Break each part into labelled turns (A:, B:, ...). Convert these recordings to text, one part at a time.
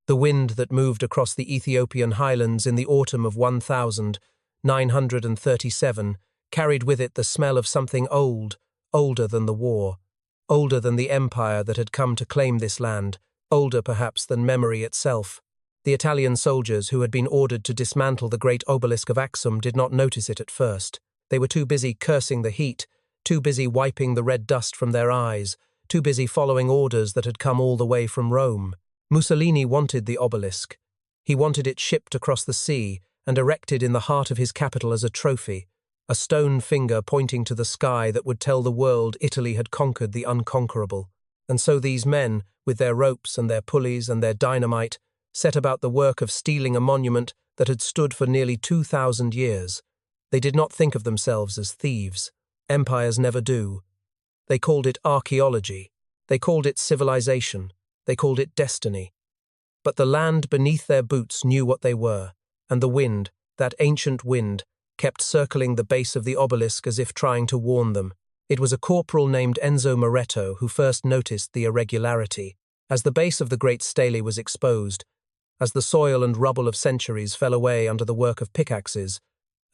A: The wind that moved across the Ethiopian highlands in the autumn of 1937 carried with it the smell of something old, older than the war, older than the empire that had come to claim this land, older perhaps than memory itself. The Italian soldiers who had been ordered to dismantle the great obelisk of Aksum did not notice it at first. They were too busy cursing the heat, too busy wiping the red dust from their eyes, too busy following orders that had come all the way from Rome. Mussolini wanted the obelisk. He wanted it shipped across the sea and erected in the heart of his capital as a trophy, a stone finger pointing to the sky that would tell the world Italy had conquered the unconquerable. And so these men, with their ropes and their pulleys and their dynamite, set about the work of stealing a monument that had stood for nearly 2,000 years. They did not think of themselves as thieves. Empires never do. They called it archaeology. They called it civilization. They called it destiny. But the land beneath their boots knew what they were, and the wind, that ancient wind, kept circling the base of the obelisk as if trying to warn them. It was a corporal named Enzo Moretto who first noticed the irregularity. As the base of the great stele was exposed, as the soil and rubble of centuries fell away under the work of pickaxes,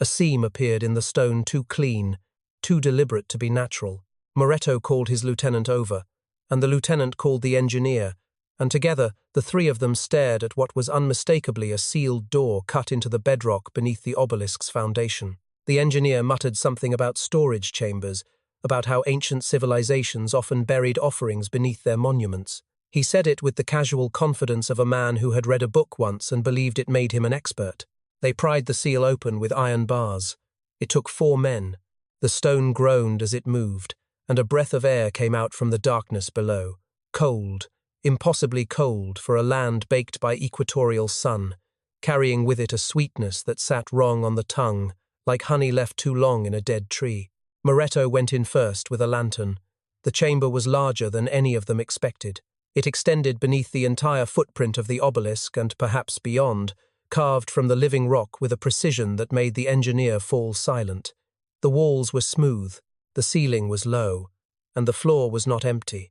A: a seam appeared in the stone too clean, too deliberate to be natural. Moretto called his lieutenant over, and the lieutenant called the engineer, and together the three of them stared at what was unmistakably a sealed door cut into the bedrock beneath the obelisk's foundation. The engineer muttered something about storage chambers, about how ancient civilizations often buried offerings beneath their monuments. He said it with the casual confidence of a man who had read a book once and believed it made him an expert. They pried the seal open with iron bars. It took 4 men. The stone groaned as it moved, and a breath of air came out from the darkness below. Cold, impossibly cold for a land baked by equatorial sun, carrying with it a sweetness that sat wrong on the tongue, like honey left too long in a dead tree. Moretto went in first with a lantern. The chamber was larger than any of them expected. It extended beneath the entire footprint of the obelisk and perhaps beyond, carved from the living rock with a precision that made the engineer fall silent. The walls were smooth, the ceiling was low, and the floor was not empty.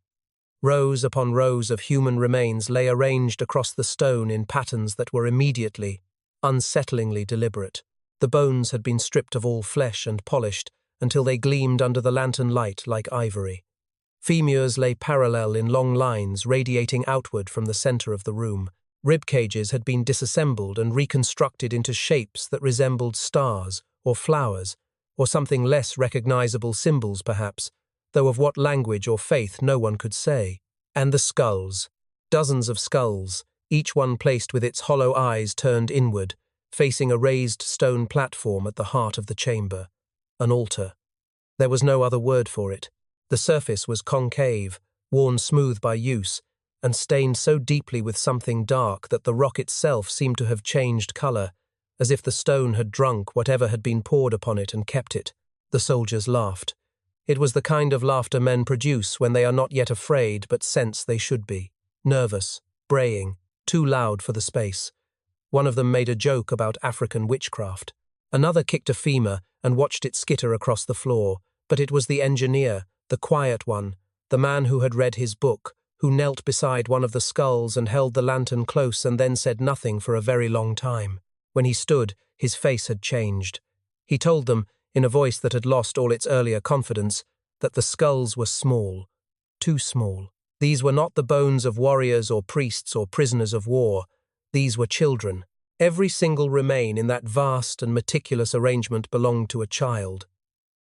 A: Rows upon rows of human remains lay arranged across the stone in patterns that were immediately, unsettlingly deliberate. The bones had been stripped of all flesh and polished until they gleamed under the lantern light like ivory. Femurs lay parallel in long lines radiating outward from the center of the room. Rib cages had been disassembled and reconstructed into shapes that resembled stars or flowers, or something less recognizable symbols perhaps, though of what language or faith no one could say. And the skulls. Dozens of skulls, each one placed with its hollow eyes turned inward, facing a raised stone platform at the heart of the chamber. An altar. There was no other word for it. The surface was concave, worn smooth by use, and stained so deeply with something dark that the rock itself seemed to have changed color, as if the stone had drunk whatever had been poured upon it and kept it. The soldiers laughed. It was the kind of laughter men produce when they are not yet afraid but sense they should be. Nervous, braying, too loud for the space. One of them made a joke about African witchcraft. Another kicked a femur and watched it skitter across the floor, but it was the engineer, the quiet one, the man who had read his book, who knelt beside one of the skulls and held the lantern close and then said nothing for a very long time. When he stood, his face had changed. He told them, in a voice that had lost all its earlier confidence, that the skulls were small, too small. These were not the bones of warriors or priests or prisoners of war. These were children. Every single remain in that vast and meticulous arrangement belonged to a child.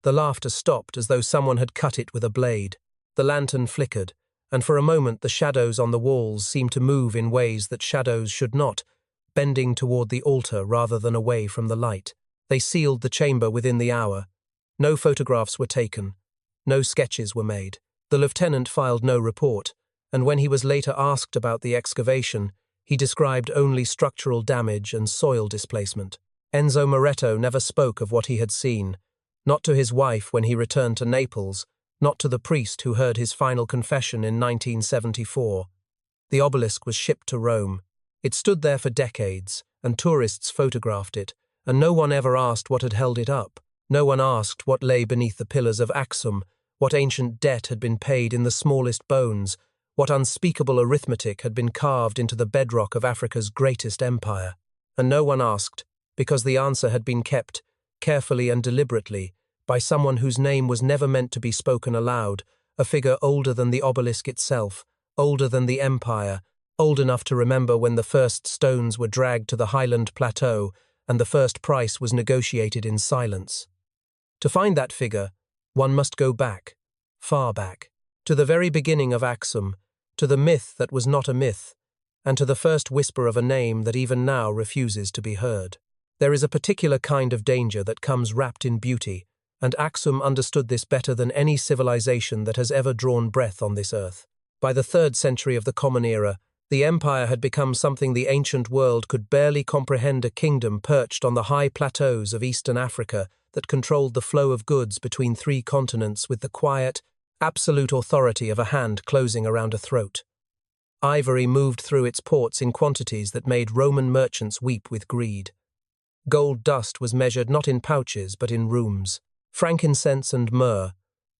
A: The laughter stopped as though someone had cut it with a blade. The lantern flickered, and for a moment the shadows on the walls seemed to move in ways that shadows should not, bending toward the altar rather than away from the light. They sealed the chamber within the hour. No photographs were taken. No sketches were made. The lieutenant filed no report, and when he was later asked about the excavation, he described only structural damage and soil displacement. Enzo Moretto never spoke of what he had seen, not to his wife when he returned to Naples, not to the priest who heard his final confession in 1974. The obelisk was shipped to Rome. It stood there for decades, and tourists photographed it, and no one ever asked what had held it up. No one asked what lay beneath the pillars of Aksum, what ancient debt had been paid in the smallest bones, What unspeakable arithmetic had been carved into the bedrock of Africa's greatest empire? And no one asked, because the answer had been kept, carefully and deliberately, by someone whose name was never meant to be spoken aloud, a figure older than the obelisk itself, older than the empire, old enough to remember when the first stones were dragged to the highland plateau and the first price was negotiated in silence. To find that figure, one must go back, far back, to the very beginning of Aksum, to the myth that was not a myth, and to the first whisper of a name that even now refuses to be heard. There is a particular kind of danger that comes wrapped in beauty, and Aksum understood this better than any civilization that has ever drawn breath on this earth. By the 3rd century of the Common Era, the empire had become something the ancient world could barely comprehend, a kingdom perched on the high plateaus of eastern Africa that controlled the flow of goods between 3 continents with the quiet, absolute authority of a hand closing around a throat. Ivory moved through its ports in quantities that made Roman merchants weep with greed. Gold dust was measured not in pouches but in rooms. Frankincense and myrrh,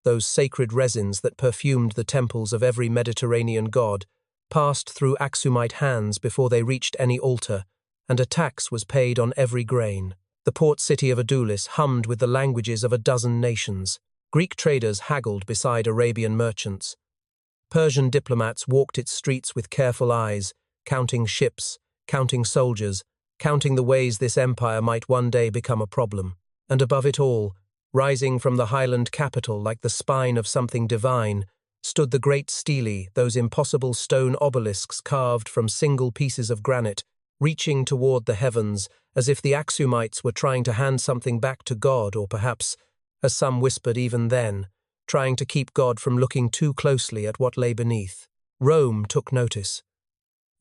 A: those sacred resins that perfumed the temples of every Mediterranean god, passed through Aksumite hands before they reached any altar, and a tax was paid on every grain. The port city of Adulis hummed with the languages of a dozen nations. Greek traders haggled beside Arabian merchants. Persian diplomats walked its streets with careful eyes, counting ships, counting soldiers, counting the ways this empire might one day become a problem. And above it all, rising from the highland capital like the spine of something divine, stood the great stelae, those impossible stone obelisks carved from single pieces of granite, reaching toward the heavens as if the Aksumites were trying to hand something back to God, or perhaps, as some whispered even then, trying to keep God from looking too closely at what lay beneath. Rome took notice.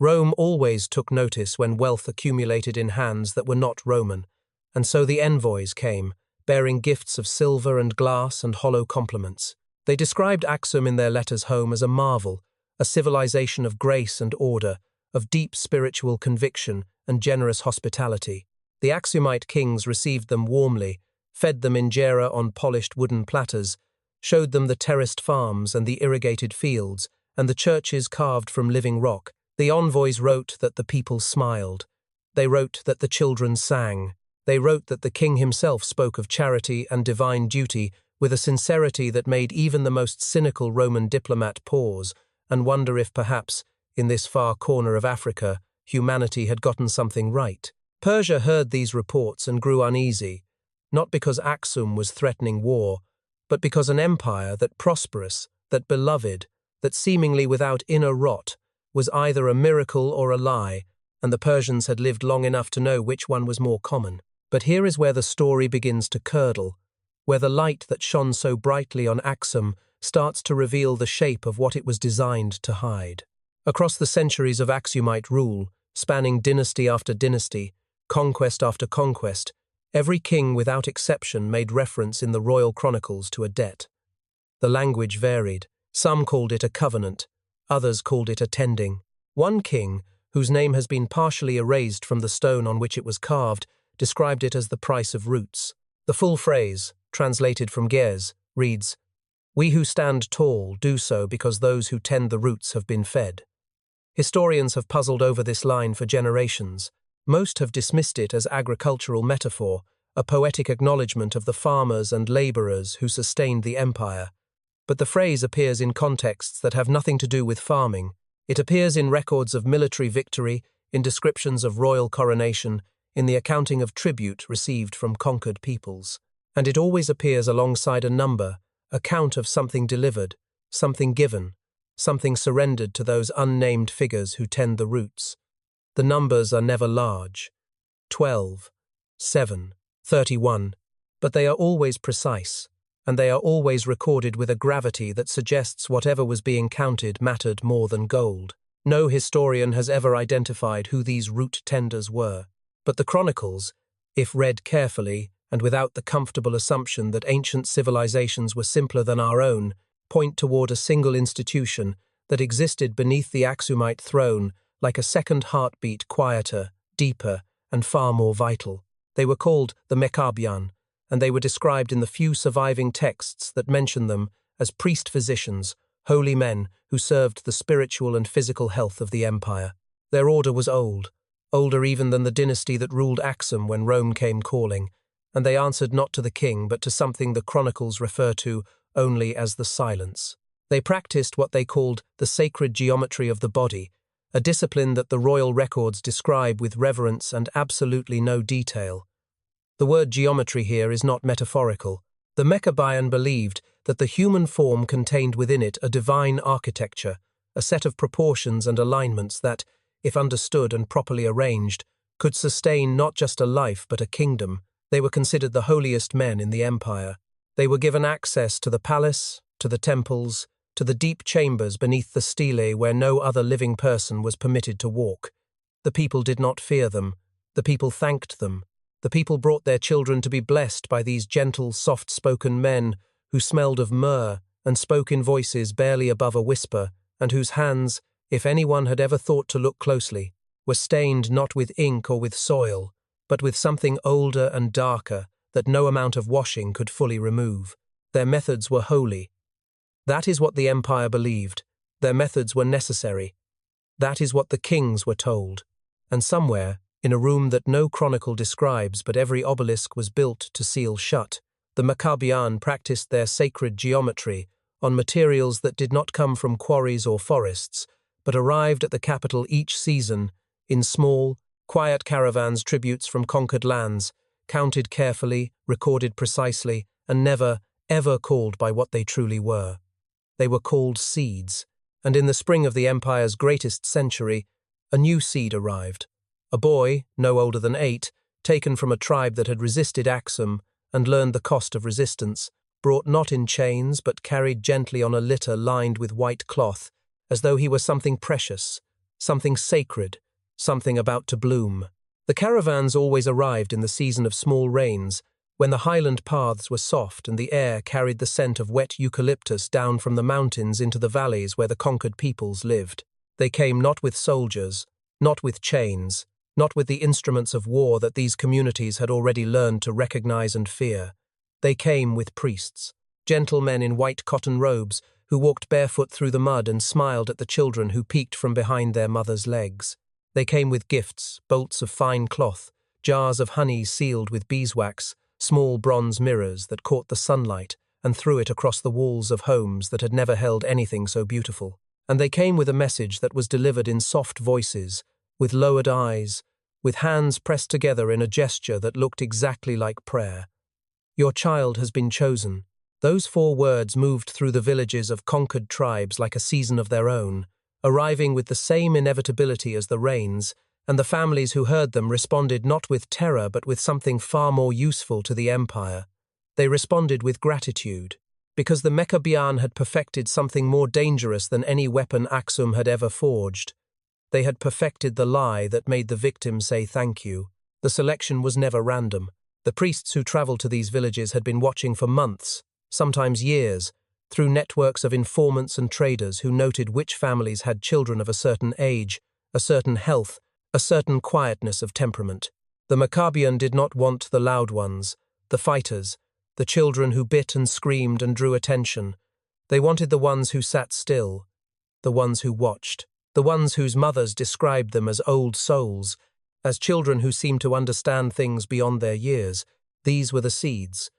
A: Rome always took notice when wealth accumulated in hands that were not Roman, and so the envoys came, bearing gifts of silver and glass and hollow compliments. They described Aksum in their letters home as a marvel, a civilization of grace and order, of deep spiritual conviction and generous hospitality. The Aksumite kings received them warmly, fed them injera on polished wooden platters, showed them the terraced farms and the irrigated fields, and the churches carved from living rock. The envoys wrote that the people smiled. They wrote that the children sang. They wrote that the king himself spoke of charity and divine duty with a sincerity that made even the most cynical Roman diplomat pause and wonder if perhaps, in this far corner of Africa, humanity had gotten something right. Persia heard these reports and grew uneasy, not because Aksum was threatening war, but because an empire that prosperous, that beloved, that seemingly without inner rot, was either a miracle or a lie, and the Persians had lived long enough to know which one was more common. But here is where the story begins to curdle, where the light that shone so brightly on Aksum starts to reveal the shape of what it was designed to hide. Across the centuries of Aksumite rule, spanning dynasty after dynasty, conquest after conquest, every king without exception made reference in the royal chronicles to a debt. The language varied. Some called it a covenant, others called it a tending. One king, whose name has been partially erased from the stone on which it was carved, described it as the price of roots. The full phrase, translated from Ge'ez, reads, "We who stand tall do so because those who tend the roots have been fed." Historians have puzzled over this line for generations. Most have dismissed it as agricultural metaphor, a poetic acknowledgement of the farmers and laborers who sustained the empire. But the phrase appears in contexts that have nothing to do with farming. It appears in records of military victory, in descriptions of royal coronation, in the accounting of tribute received from conquered peoples. And it always appears alongside a number, a count of something delivered, something given, something surrendered to those unnamed figures who tend the roots. The numbers are never large, 12, 7, 31, but they are always precise, and they are always recorded with a gravity that suggests whatever was being counted mattered more than gold. No historian has ever identified who these root tenders were, but the chronicles, if read carefully and without the comfortable assumption that ancient civilizations were simpler than our own, point toward a single institution that existed beneath the Aksumite throne like a second heartbeat, quieter, deeper, and far more vital. They were called the Mekabyan, and they were described in the few surviving texts that mention them as priest-physicians, holy men who served the spiritual and physical health of the empire. Their order was old, older even than the dynasty that ruled Aksum when Rome came calling, and they answered not to the king but to something the chronicles refer to only as the silence. They practiced what they called the sacred geometry of the body, a discipline that the royal records describe with reverence and absolutely no detail. The word geometry here is not metaphorical. The Maccabean believed that the human form contained within it a divine architecture, a set of proportions and alignments that, if understood and properly arranged, could sustain not just a life but a kingdom. They were considered the holiest men in the empire. They were given access to the palace, to the temples, to the deep chambers beneath the stele where no other living person was permitted to walk. The people did not fear them. The people thanked them. The people brought their children to be blessed by these gentle, soft-spoken men who smelled of myrrh and spoke in voices barely above a whisper, and whose hands, if anyone had ever thought to look closely, were stained not with ink or with soil, but with something older and darker that no amount of washing could fully remove. Their methods were holy. That is what the empire believed. Their methods were necessary. That is what the kings were told. And somewhere, in a room that no chronicle describes but every obelisk was built to seal shut, the Maccabean practiced their sacred geometry on materials that did not come from quarries or forests, but arrived at the capital each season in small, quiet caravans, tributes from conquered lands, counted carefully, recorded precisely, and never, ever called by what they truly were. They were called seeds, and in the spring of the empire's greatest century, a new seed arrived. A boy, no older than 8, taken from a tribe that had resisted Aksum and learned the cost of resistance, brought not in chains but carried gently on a litter lined with white cloth, as though he were something precious, something sacred, something about to bloom. The caravans always arrived in the season of small rains, when the highland paths were soft and the air carried the scent of wet eucalyptus down from the mountains into the valleys where the conquered peoples lived. They came not with soldiers, not with chains, not with the instruments of war that these communities had already learned to recognize and fear. They came with priests, gentlemen in white cotton robes who walked barefoot through the mud and smiled at the children who peeked from behind their mothers' legs. They came with gifts, bolts of fine cloth, jars of honey sealed with beeswax, small bronze mirrors that caught the sunlight and threw it across the walls of homes that had never held anything so beautiful. And they came with a message that was delivered in soft voices, with lowered eyes, with hands pressed together in a gesture that looked exactly like prayer. Your child has been chosen. Those 4 words moved through the villages of conquered tribes like a season of their own, arriving with the same inevitability as the rains, and the families who heard them responded not with terror but with something far more useful to the empire. They responded with gratitude, because the Maccabean had perfected something more dangerous than any weapon Aksum had ever forged. They had perfected the lie that made the victim say thank you. The selection was never random. The priests who traveled to these villages had been watching for months, sometimes years, through networks of informants and traders who noted which families had children of a certain age, a certain health, a certain quietness of temperament. The Maccabean did not want the loud ones, the fighters, the children who bit and screamed and drew attention. They wanted the ones who sat still, the ones who watched, the ones whose mothers described them as old souls, as children who seemed to understand things beyond their years. These were the seeds,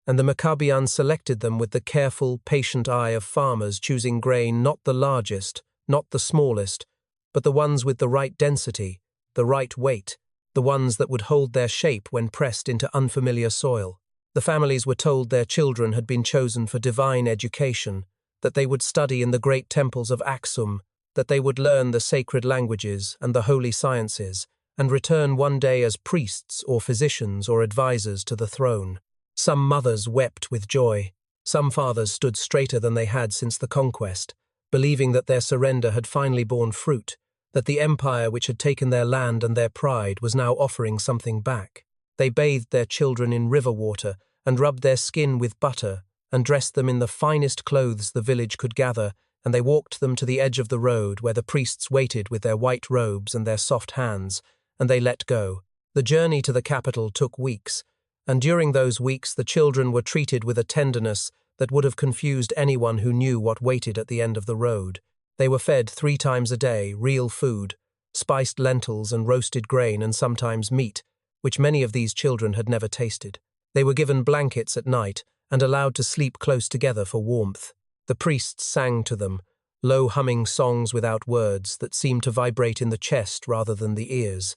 A: and the Maccabean selected them with the careful, patient eye of farmers choosing grain not the largest, not the smallest, but the ones with the right density, the right weight, the ones that would hold their shape when pressed into unfamiliar soil. The families were told their children had been chosen for divine education, that they would study in the great temples of Aksum, that they would learn the sacred languages and the holy sciences, and return one day as priests or physicians or advisors to the throne. Some mothers wept with joy. Some fathers stood straighter than they had since the conquest, believing that their surrender had finally borne fruit, that the empire which had taken their land and their pride was now offering something back. They bathed their children in river water and rubbed their skin with butter and dressed them in the finest clothes the village could gather, and they walked them to the edge of the road where the priests waited with their white robes and their soft hands, and they let go. The journey to the capital took weeks, and during those weeks the children were treated with a tenderness that would have confused anyone who knew what waited at the end of the road. They were fed 3 times a day, real food, spiced lentils and roasted grain and sometimes meat, which many of these children had never tasted. They were given blankets at night and allowed to sleep close together for warmth. The priests sang to them, low humming songs without words that seemed to vibrate in the chest rather than the ears.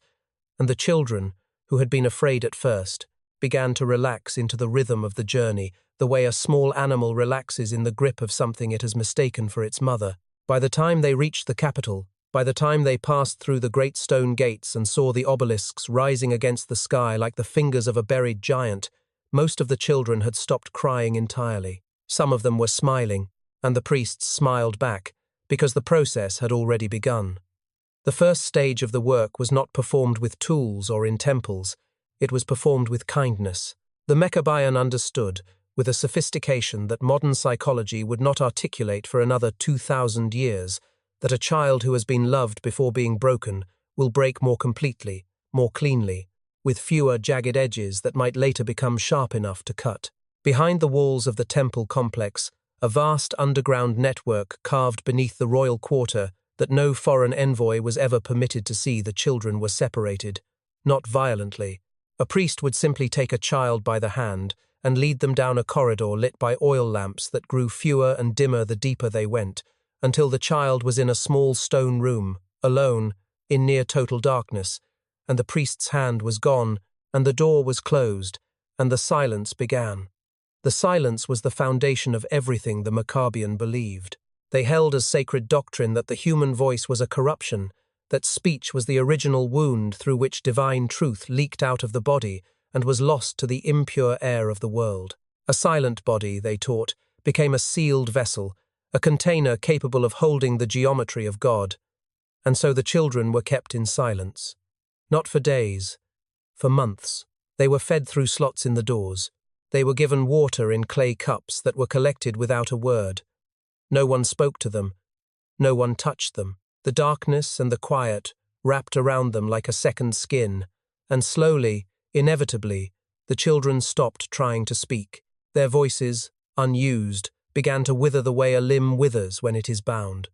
A: And the children, who had been afraid at first, began to relax into the rhythm of the journey, the way a small animal relaxes in the grip of something it has mistaken for its mother. By the time they reached the capital, by the time they passed through the great stone gates and saw the obelisks rising against the sky like the fingers of a buried giant, most of the children had stopped crying entirely. Some of them were smiling, and the priests smiled back, because the process had already begun. The first stage of the work was not performed with tools or in temples, it was performed with kindness. The Maccabean understood, with a sophistication that modern psychology would not articulate for another 2,000 years, that a child who has been loved before being broken will break more completely, more cleanly, with fewer jagged edges that might later become sharp enough to cut. Behind the walls of the temple complex, a vast underground network carved beneath the royal quarter that no foreign envoy was ever permitted to see. The children were separated, not violently. A priest would simply take a child by the hand and lead them down a corridor lit by oil lamps that grew fewer and dimmer the deeper they went, until the child was in a small stone room, alone, in near total darkness, and the priest's hand was gone, and the door was closed, and the silence began. The silence was the foundation of everything the Maccabean believed. They held as sacred doctrine that the human voice was a corruption, that speech was the original wound through which divine truth leaked out of the body and was lost to the impure air of the world. A silent body, they taught, became a sealed vessel, a container capable of holding the geometry of God. And so the children were kept in silence. Not for days, for months. They were fed through slots in the doors. They were given water in clay cups that were collected without a word. No one spoke to them. No one touched them. The darkness and the quiet wrapped around them like a second skin, and slowly, inevitably, the children stopped trying to speak. Their voices, unused, began to wither the way a limb withers when it is bound.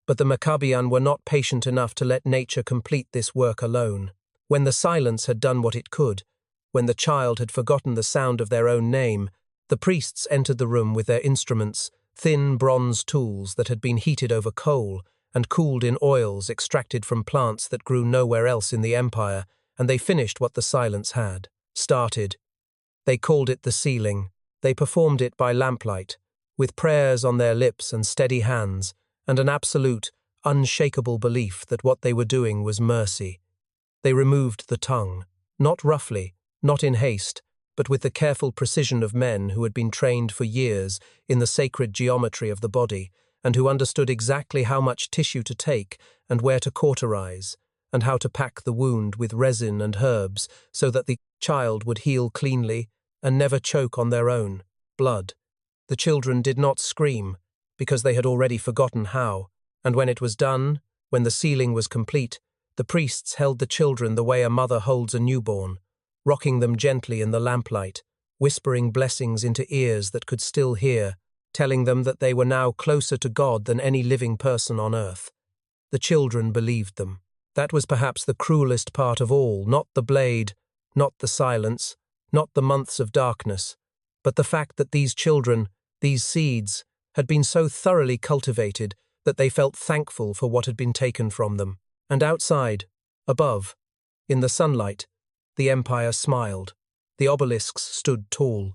A: But the Maccabean were not patient enough to let nature complete this work alone. When the silence had done what it could, when the child had forgotten the sound of their own name, the priests entered the room with their instruments, thin bronze tools that had been heated over coal and cooled in oils extracted from plants that grew nowhere else in the empire, and they finished what the silence had started. They called it the sealing. They performed it by lamplight, with prayers on their lips and steady hands, and an absolute, unshakable belief that what they were doing was mercy. They removed the tongue, not roughly, not in haste, but with the careful precision of men who had been trained for years in the sacred geometry of the body, and who understood exactly how much tissue to take and where to cauterize, and how to pack the wound with resin and herbs so that the child would heal cleanly and never choke on their own blood. The children did not scream, because they had already forgotten how, and when it was done, when the sealing was complete, the priests held the children the way a mother holds a newborn, rocking them gently in the lamplight, whispering blessings into ears that could still hear, telling them that they were now closer to God than any living person on earth. The children believed them. That was perhaps the cruelest part of all, not the blade, not the silence, not the months of darkness, but the fact that these children, these seeds, had been so thoroughly cultivated that they felt thankful for what had been taken from them. And outside, above, in the sunlight, the empire smiled. The obelisks stood tall.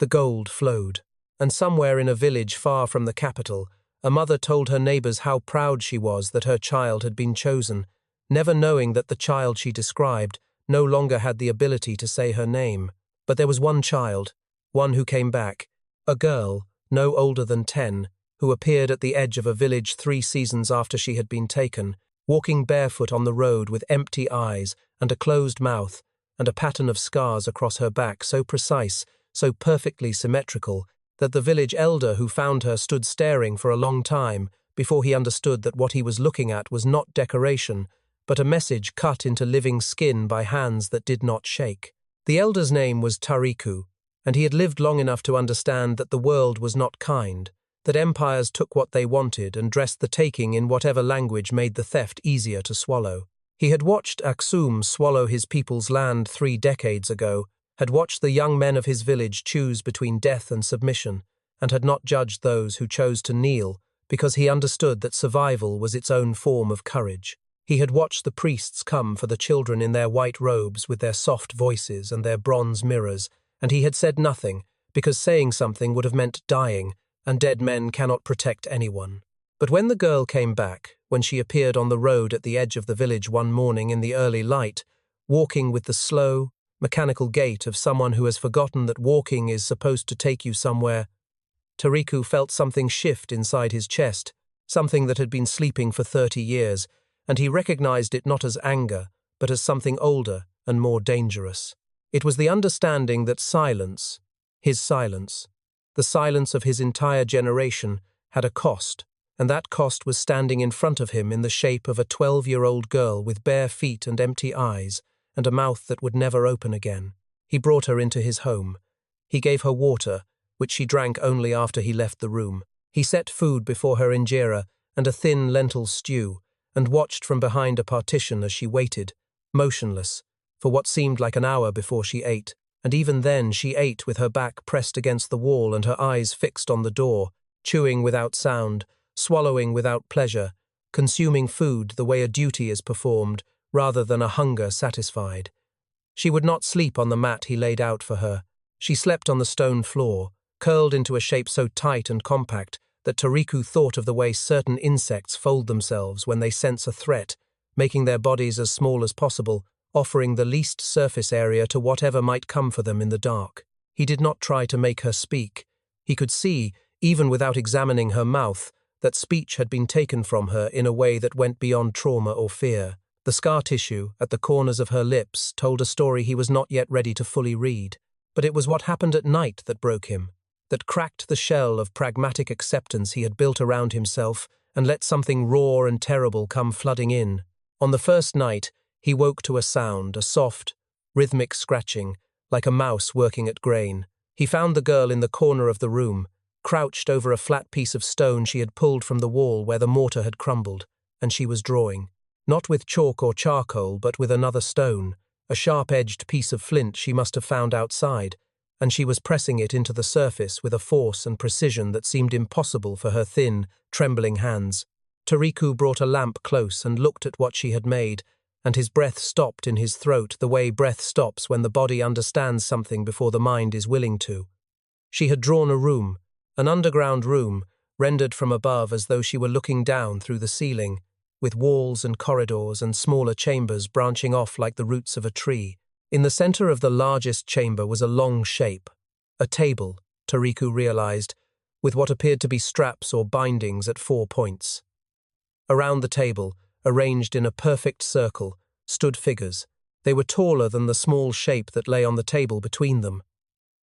A: The gold flowed. And somewhere in a village far from the capital, a mother told her neighbors how proud she was that her child had been chosen, never knowing that the child she described no longer had the ability to say her name. But there was one child, one who came back, a girl, no older than 10, who appeared at the edge of a village 3 seasons after she had been taken, walking barefoot on the road with empty eyes and a closed mouth, and a pattern of scars across her back so precise, so perfectly symmetrical, that the village elder who found her stood staring for a long time before he understood that what he was looking at was not decoration, but a message cut into living skin by hands that did not shake. The elder's name was Tariku, and he had lived long enough to understand that the world was not kind, that empires took what they wanted and dressed the taking in whatever language made the theft easier to swallow. He had watched Aksum swallow his people's land 3 decades ago, had watched the young men of his village choose between death and submission, and had not judged those who chose to kneel because he understood that survival was its own form of courage. He had watched the priests come for the children in their white robes with their soft voices and their bronze mirrors, and he had said nothing, because saying something would have meant dying, and dead men cannot protect anyone. But when the girl came back, when she appeared on the road at the edge of the village one morning in the early light, walking with the slow, mechanical gait of someone who has forgotten that walking is supposed to take you somewhere, Tariku felt something shift inside his chest, something that had been sleeping for 30 years, and he recognized it not as anger, but as something older and more dangerous. It was the understanding that silence, his silence, the silence of his entire generation, had a cost, and that cost was standing in front of him in the shape of a 12-year-old girl with bare feet and empty eyes, and a mouth that would never open again. He brought her into his home. He gave her water, which she drank only after he left the room. He set food before her injera and a thin lentil stew, and watched from behind a partition as she waited, motionless, for what seemed like an hour before she ate, and even then she ate with her back pressed against the wall and her eyes fixed on the door, chewing without sound, swallowing without pleasure, consuming food the way a duty is performed, rather than a hunger satisfied. She would not sleep on the mat he laid out for her. She slept on the stone floor, curled into a shape so tight and compact that Tariku thought of the way certain insects fold themselves when they sense a threat, making their bodies as small as possible, offering the least surface area to whatever might come for them in the dark. He did not try to make her speak. He could see, even without examining her mouth, that speech had been taken from her in a way that went beyond trauma or fear. The scar tissue at the corners of her lips told a story he was not yet ready to fully read. But it was what happened at night that broke him, that cracked the shell of pragmatic acceptance he had built around himself and let something raw and terrible come flooding in. On the first night, he woke to a sound, a soft, rhythmic scratching, like a mouse working at grain. He found the girl in the corner of the room, crouched over a flat piece of stone she had pulled from the wall where the mortar had crumbled, and she was drawing. Not with chalk or charcoal, but with another stone, a sharp-edged piece of flint she must have found outside, and she was pressing it into the surface with a force and precision that seemed impossible for her thin, trembling hands. Tariku brought a lamp close and looked at what she had made, and his breath stopped in his throat the way breath stops when the body understands something before the mind is willing to. She had drawn a room, an underground room, rendered from above as though she were looking down through the ceiling, with walls and corridors and smaller chambers branching off like the roots of a tree. In the center of the largest chamber was a long shape, a table, Tariku realized, with what appeared to be straps or bindings at 4 points. Around the table, arranged in a perfect circle, stood figures. They were taller than the small shape that lay on the table between them.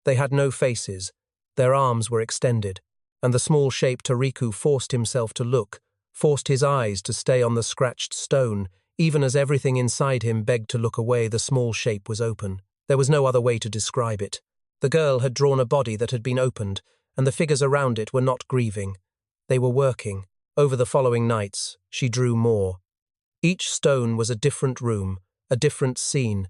A: They had no faces, their arms were extended, and the small shape Tariku forced himself to look, forced his eyes to stay on the scratched stone. Even as everything inside him begged to look away, the small shape was open. There was no other way to describe it. The girl had drawn a body that had been opened, and the figures around it were not grieving. They were working. Over the following nights, she drew more. Each stone was a different room, a different scene,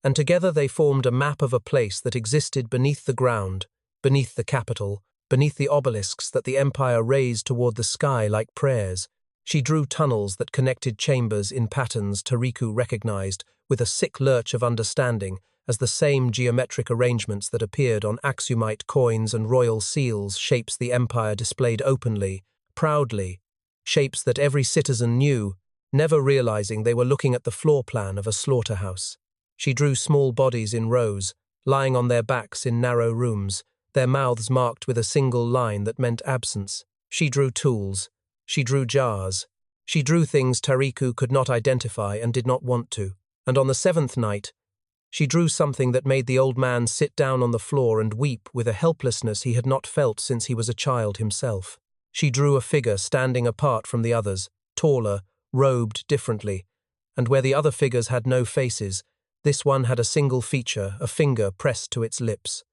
A: and together they formed a map of a place that existed beneath the ground, beneath the capital, beneath the obelisks that the empire raised toward the sky like prayers. She drew tunnels that connected chambers in patterns Tariku recognized with a sick lurch of understanding as the same geometric arrangements that appeared on Aksumite coins and royal seals, shapes the empire displayed openly, proudly, shapes that every citizen knew, never realizing they were looking at the floor plan of a slaughterhouse. She drew small bodies in rows, lying on their backs in narrow rooms, their mouths marked with a single line that meant absence. She drew tools. She drew jars. She drew things Tariku could not identify and did not want to. And on the 7th night, she drew something that made the old man sit down on the floor and weep with a helplessness he had not felt since he was a child himself. She drew a figure standing apart from the others, taller, robed differently, and where the other figures had no faces, this one had a single feature, a finger pressed to its lips.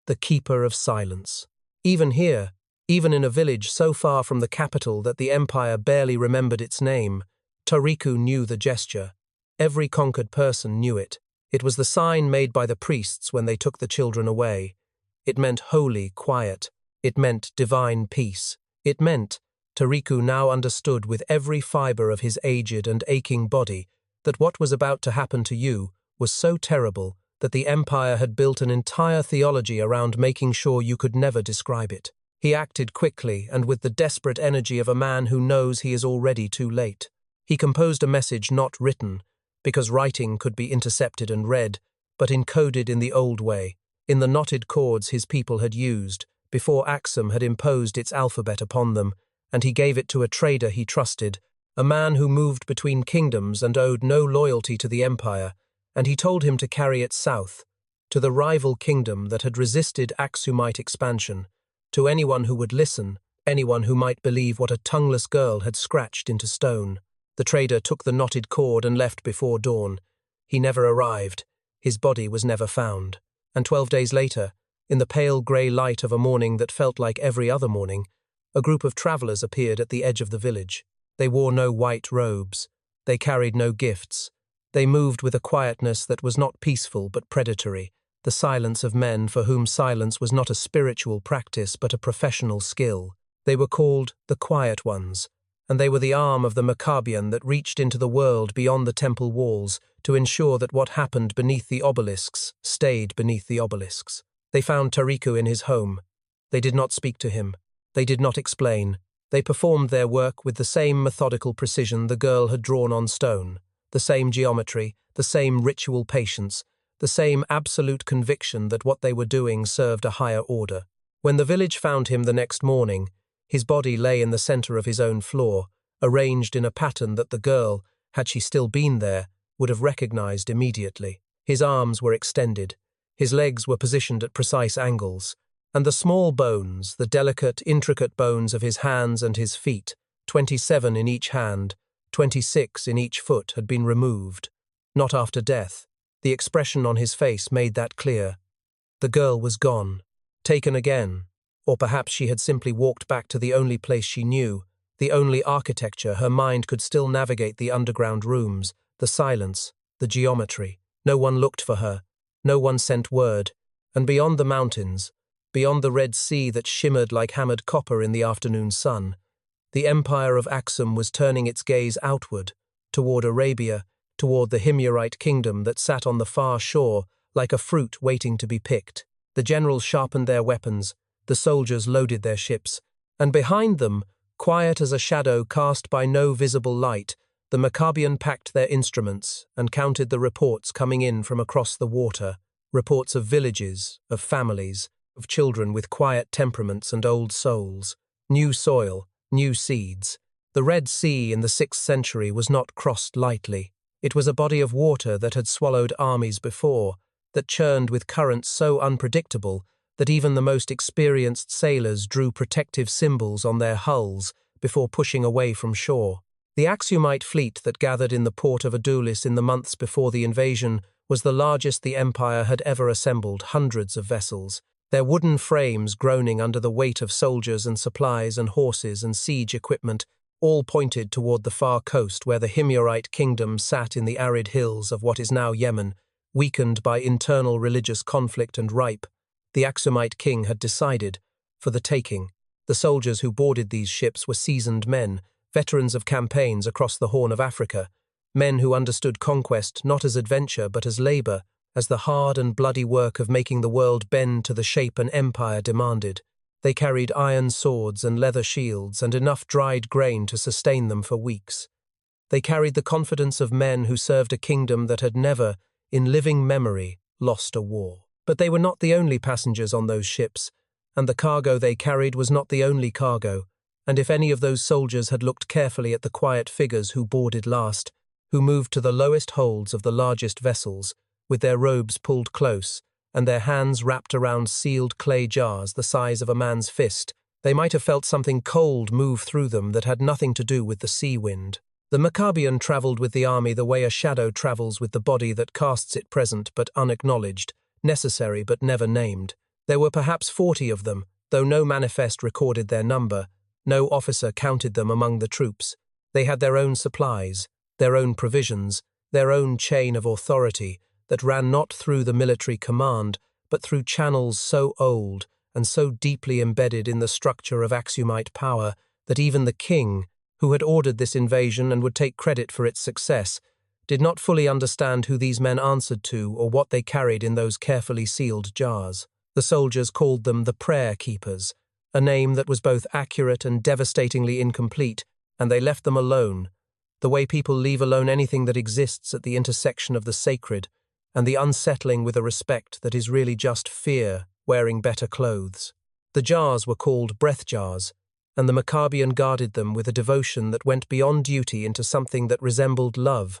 A: the keeper of silence. Even here, even in a village so far from the capital that the empire barely remembered its name, Tariku knew the gesture. Every conquered person knew it. It was the sign made by the priests when they took the children away. It meant holy quiet. It meant divine peace. It meant, Tariku now understood with every fibre of his aged and aching body, that what was about to happen to you was so terrible that the empire had built an entire theology around making sure you could never describe it. He acted quickly and with the desperate energy of a man who knows he is already too late. He composed a message not written, because writing could be intercepted and read, but encoded in the old way, in the knotted chords his people had used, before Aksum had imposed its alphabet upon them, and he gave it to a trader he trusted, a man who moved between kingdoms and owed no loyalty to the empire, and he told him to carry it south, to the rival kingdom that had resisted Aksumite expansion, to anyone who would listen, anyone who might believe what a tongueless girl had scratched into stone. The trader took the knotted cord and left before dawn. He never arrived. His body was never found. And 12 days later, in the pale grey light of a morning that felt like every other morning, a group of travellers appeared at the edge of the village. They wore no white robes. They carried no gifts. They moved with a quietness that was not peaceful but predatory, the silence of men for whom silence was not a spiritual practice but a professional skill. They were called the Quiet Ones, and they were the arm of the Maccabean that reached into the world beyond the temple walls to ensure that what happened beneath the obelisks stayed beneath the obelisks. They found Tariku in his home. They did not speak to him. They did not explain. They performed their work with the same methodical precision the girl had drawn on stone, the same geometry, the same ritual patience, the same absolute conviction that what they were doing served a higher order. When the village found him the next morning, his body lay in the center of his own floor, arranged in a pattern that the girl, had she still been there, would have recognized immediately. His arms were extended, his legs were positioned at precise angles, and the small bones, the delicate, intricate bones of his hands and his feet, 27 in each hand, 26 in each foot, had been removed. Not after death. The expression on his face made that clear. The girl was gone, taken again. Or perhaps she had simply walked back to the only place she knew, the only architecture her mind could still navigate, the underground rooms, the silence, the geometry. No one looked for her, no one sent word, and beyond the mountains, beyond the Red Sea that shimmered like hammered copper in the afternoon sun, the empire of Aksum was turning its gaze outward, toward Arabia, toward the Himyarite kingdom that sat on the far shore like a fruit waiting to be picked. The generals sharpened their weapons, the soldiers loaded their ships, and behind them, quiet as a shadow cast by no visible light, the Maccabean packed their instruments and counted the reports coming in from across the water, reports of villages, of families, of children with quiet temperaments and old souls, new soil, new seeds. The Red Sea in the 6th century was not crossed lightly. It was a body of water that had swallowed armies before, that churned with currents so unpredictable that even the most experienced sailors drew protective symbols on their hulls before pushing away from shore. The Aksumite fleet that gathered in the port of Adulis in the months before the invasion was the largest the empire had ever assembled, hundreds of vessels, their wooden frames groaning under the weight of soldiers and supplies and horses and siege equipment, all pointed toward the far coast where the Himyarite kingdom sat in the arid hills of what is now Yemen, weakened by internal religious conflict and ripe. The Aksumite king had decided, for the taking. The soldiers who boarded these ships were seasoned men, veterans of campaigns across the Horn of Africa, men who understood conquest not as adventure but as labor, as the hard and bloody work of making the world bend to the shape an empire demanded. They carried iron swords and leather shields and enough dried grain to sustain them for weeks. They carried the confidence of men who served a kingdom that had never, in living memory, lost a war. But they were not the only passengers on those ships, and the cargo they carried was not the only cargo, and if any of those soldiers had looked carefully at the quiet figures who boarded last, who moved to the lowest holds of the largest vessels, with their robes pulled close, and their hands wrapped around sealed clay jars the size of a man's fist, they might have felt something cold move through them that had nothing to do with the sea wind. The Maccabean travelled with the army the way a shadow travels with the body that casts it present but unacknowledged, necessary but never named. There were perhaps 40 of them, though no manifest recorded their number, no officer counted them among the troops. They had their own supplies, their own provisions, their own chain of authority that ran not through the military command, but through channels so old and so deeply embedded in the structure of Aksumite power that even the king, who had ordered this invasion and would take credit for its success, did not fully understand who these men answered to or what they carried in those carefully sealed jars. The soldiers called them the prayer keepers, a name that was both accurate and devastatingly incomplete, and they left them alone, the way people leave alone anything that exists at the intersection of the sacred and the unsettling with a respect that is really just fear wearing better clothes. The jars were called breath jars, and the Maccabean guarded them with a devotion that went beyond duty into something that resembled love,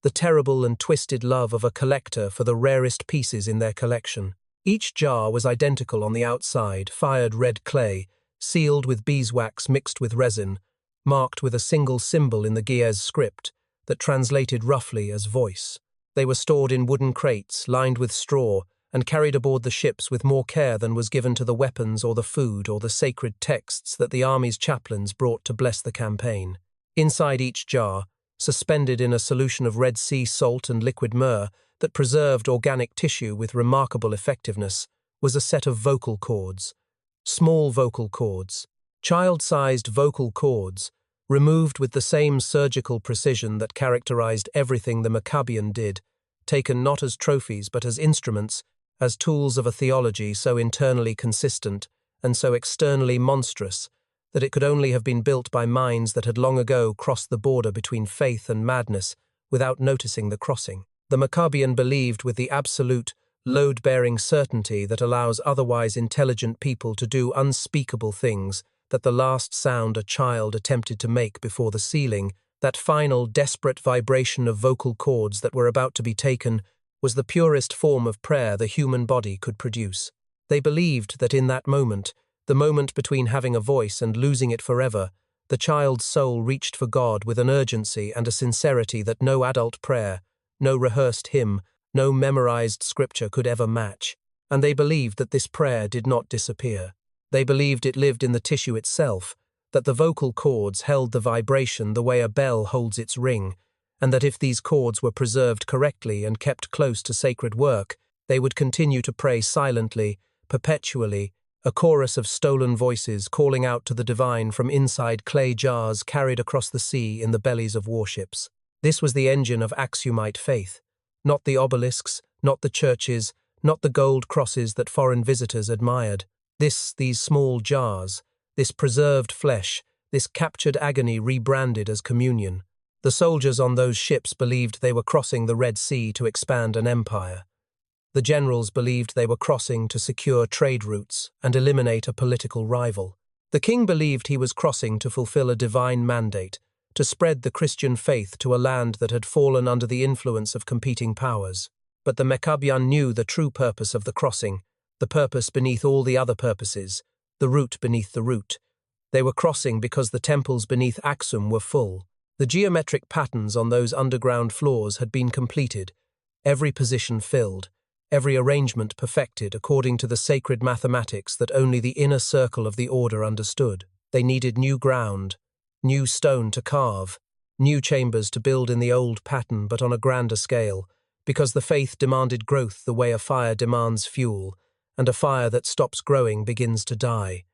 A: the terrible and twisted love of a collector for the rarest pieces in their collection. Each jar was identical on the outside, fired red clay, sealed with beeswax mixed with resin, marked with a single symbol in the Ge'ez script that translated roughly as voice. They were stored in wooden crates lined with straw and carried aboard the ships with more care than was given to the weapons or the food or the sacred texts that the army's chaplains brought to bless the campaign. Inside each jar, suspended in a solution of Red Sea salt and liquid myrrh that preserved organic tissue with remarkable effectiveness, was a set of vocal cords. Small vocal cords, child-sized vocal cords, removed with the same surgical precision that characterized everything the Maccabean did, taken not as trophies but as instruments, as tools of a theology so internally consistent and so externally monstrous that it could only have been built by minds that had long ago crossed the border between faith and madness without noticing the crossing. The Maccabean believed with the absolute, load-bearing certainty that allows otherwise intelligent people to do unspeakable things that the last sound a child attempted to make before the ceiling, that final desperate vibration of vocal cords that were about to be taken, was the purest form of prayer the human body could produce. They believed that in that moment, the moment between having a voice and losing it forever, the child's soul reached for God with an urgency and a sincerity that no adult prayer, no rehearsed hymn, no memorized scripture could ever match, and they believed that this prayer did not disappear. They believed it lived in the tissue itself, that the vocal cords held the vibration the way a bell holds its ring, and that if these cords were preserved correctly and kept close to sacred work, they would continue to pray silently, perpetually, a chorus of stolen voices calling out to the divine from inside clay jars carried across the sea in the bellies of warships. This was the engine of Aksumite faith, not the obelisks, not the churches, not the gold crosses that foreign visitors admired. These small jars, this preserved flesh, this captured agony rebranded as communion. The soldiers on those ships believed they were crossing the Red Sea to expand an empire. The generals believed they were crossing to secure trade routes and eliminate a political rival. The king believed he was crossing to fulfill a divine mandate, to spread the Christian faith to a land that had fallen under the influence of competing powers. But the Maccabean knew the true purpose of the crossing, the purpose beneath all the other purposes, the root beneath the root. They were crossing because the temples beneath Aksum were full. The geometric patterns on those underground floors had been completed, every position filled, every arrangement perfected according to the sacred mathematics that only the inner circle of the order understood. They needed new ground, new stone to carve, new chambers to build in the old pattern but on a grander scale, because the faith demanded growth the way a fire demands fuel, and a fire that stops growing begins to die.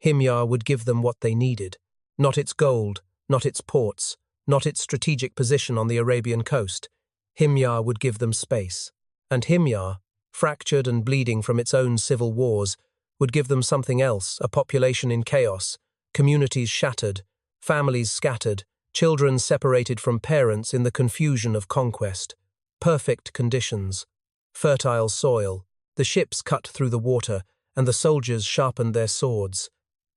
A: Himyar would give them what they needed, not its gold, not its ports, not its strategic position on the Arabian coast. Himyar would give them space. And Himyar, fractured and bleeding from its own civil wars, would give them something else, a population in chaos, communities shattered, families scattered, children separated from parents in the confusion of conquest, perfect conditions, fertile soil, the ships cut through the water, and the soldiers sharpened their swords.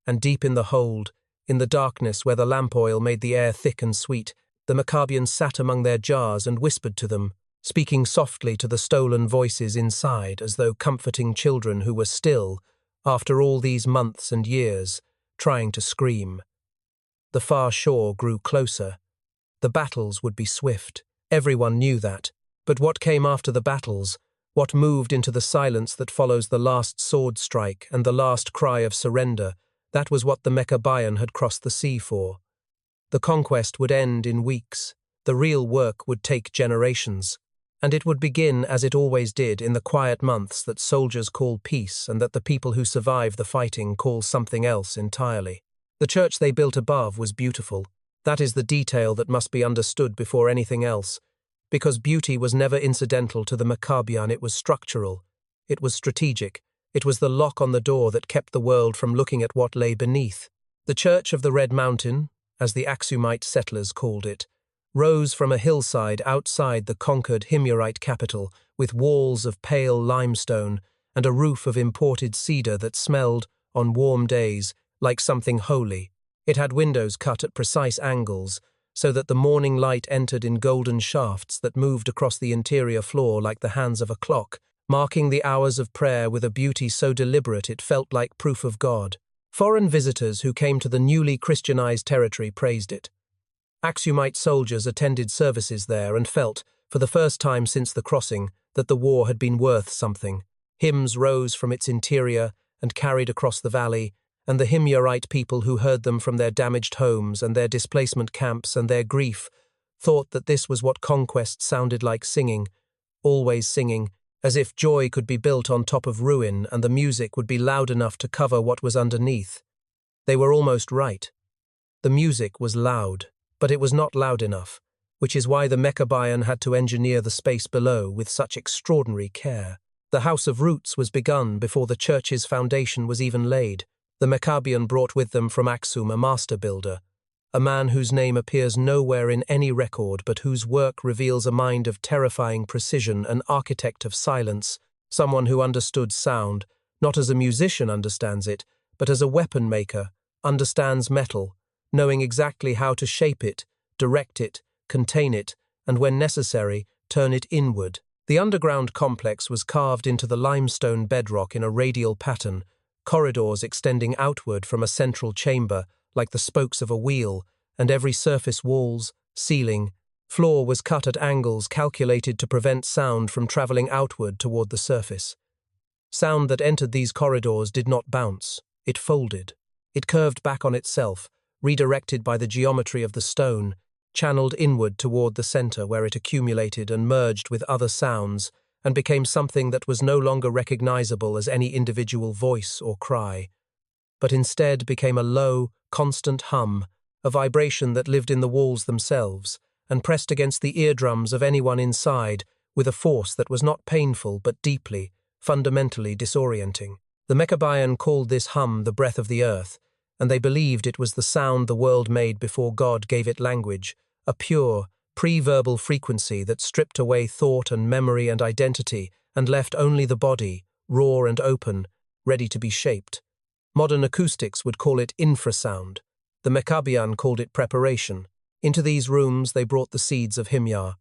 A: And deep in the hold, in the darkness where the lamp oil made the air thick and sweet, the Maccabeans sat among their jars and whispered to them, speaking softly to the stolen voices inside as though comforting children who were still, after all these months and years, trying to scream. The far shore grew closer. The battles would be swift. Everyone knew that. But what came after the battles? What moved into the silence that follows the last sword strike and the last cry of surrender, that was what the Maccabean had crossed the sea for. The conquest would end in weeks. The real work would take generations. And it would begin, as it always did, in the quiet months that soldiers call peace and that the people who survive the fighting call something else entirely. The church they built above was beautiful. That is the detail that must be understood before anything else. Because beauty was never incidental to the Maccabean, it was structural. It was strategic. It was the lock on the door that kept the world from looking at what lay beneath. The Church of the Red Mountain, as the Aksumite settlers called it, rose from a hillside outside the conquered Himyarite capital, with walls of pale limestone and a roof of imported cedar that smelled, on warm days, like something holy. It had windows cut at precise angles, so that the morning light entered in golden shafts that moved across the interior floor like the hands of a clock, marking the hours of prayer with a beauty so deliberate it felt like proof of God. Foreign visitors who came to the newly Christianized territory praised it. Aksumite soldiers attended services there and felt, for the first time since the crossing, that the war had been worth something. Hymns rose from its interior and carried across the valley, and the Himyarite people who heard them from their damaged homes and their displacement camps and their grief thought that this was what conquest sounded like, singing, always singing, as if joy could be built on top of ruin and the music would be loud enough to cover what was underneath. They were almost right. The music was loud, but it was not loud enough, which is why the Maccabean had to engineer the space below with such extraordinary care. The House of Roots was begun before the church's foundation was even laid. The Maccabean brought with them from Aksum a master builder, a man whose name appears nowhere in any record but whose work reveals a mind of terrifying precision, an architect of silence, someone who understood sound, not as a musician understands it, but as a weapon maker, understands metal, knowing exactly how to shape it, direct it, contain it, and when necessary, turn it inward. The underground complex was carved into the limestone bedrock in a radial pattern, corridors extending outward from a central chamber, like the spokes of a wheel, and every surface walls, ceiling, floor was cut at angles calculated to prevent sound from traveling outward toward the surface. Sound that entered these corridors did not bounce, it folded. It curved back on itself, redirected by the geometry of the stone, channeled inward toward the center where it accumulated and merged with other sounds, and became something that was no longer recognizable as any individual voice or cry, but instead became a low, constant hum, a vibration that lived in the walls themselves, and pressed against the eardrums of anyone inside with a force that was not painful but deeply, fundamentally disorienting. The Maccabean called this hum the breath of the earth, and they believed it was the sound the world made before God gave it language, a pure, pre-verbal frequency that stripped away thought and memory and identity and left only the body, raw and open, ready to be shaped. Modern acoustics would call it infrasound. The Maccabean called it preparation. Into these rooms they brought the seeds of Himyar.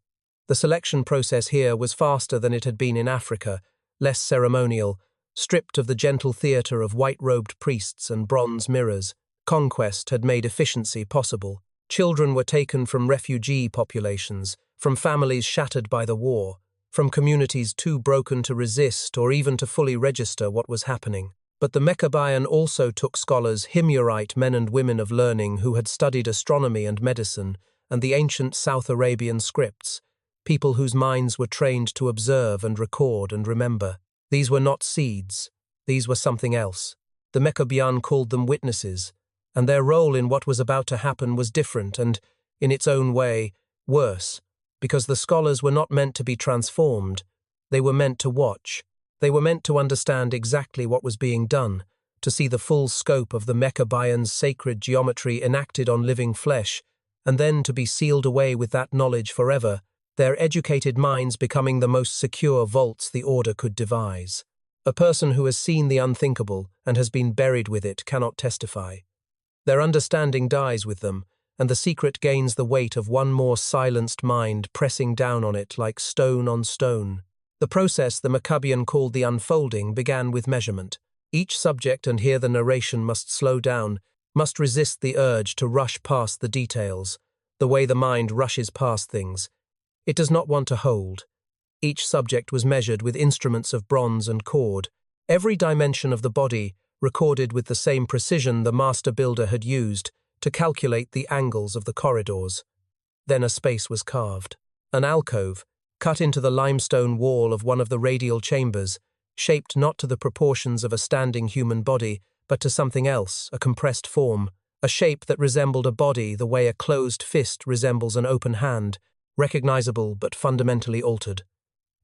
A: The selection process here was faster than it had been in Africa, less ceremonial, stripped of the gentle theatre of white-robed priests and bronze mirrors. Conquest had made efficiency possible. Children were taken from refugee populations, from families shattered by the war, from communities too broken to resist or even to fully register what was happening. But the Maccabean also took scholars, Himyarite men and women of learning who had studied astronomy and medicine and the ancient South Arabian scripts, people whose minds were trained to observe and record and remember. These were not seeds, these were something else. The Maccabean called them witnesses, and their role in what was about to happen was different and, in its own way, worse, because the scholars were not meant to be transformed, they were meant to watch. They were meant to understand exactly what was being done, to see the full scope of the Maccabean's sacred geometry enacted on living flesh, and then to be sealed away with that knowledge forever, their educated minds becoming the most secure vaults the order could devise. A person who has seen the unthinkable and has been buried with it cannot testify. Their understanding dies with them, and the secret gains the weight of one more silenced mind pressing down on it like stone on stone. The process the Maccabean called the unfolding began with measurement. Each subject, and here the narration must slow down, must resist the urge to rush past the details, the way the mind rushes past things. It does not want to hold. Each subject was measured with instruments of bronze and cord. Every dimension of the body recorded with the same precision the master builder had used to calculate the angles of the corridors. Then a space was carved. An alcove, cut into the limestone wall of one of the radial chambers, shaped not to the proportions of a standing human body, but to something else, a compressed form, a shape that resembled a body the way a closed fist resembles an open hand, recognizable but fundamentally altered.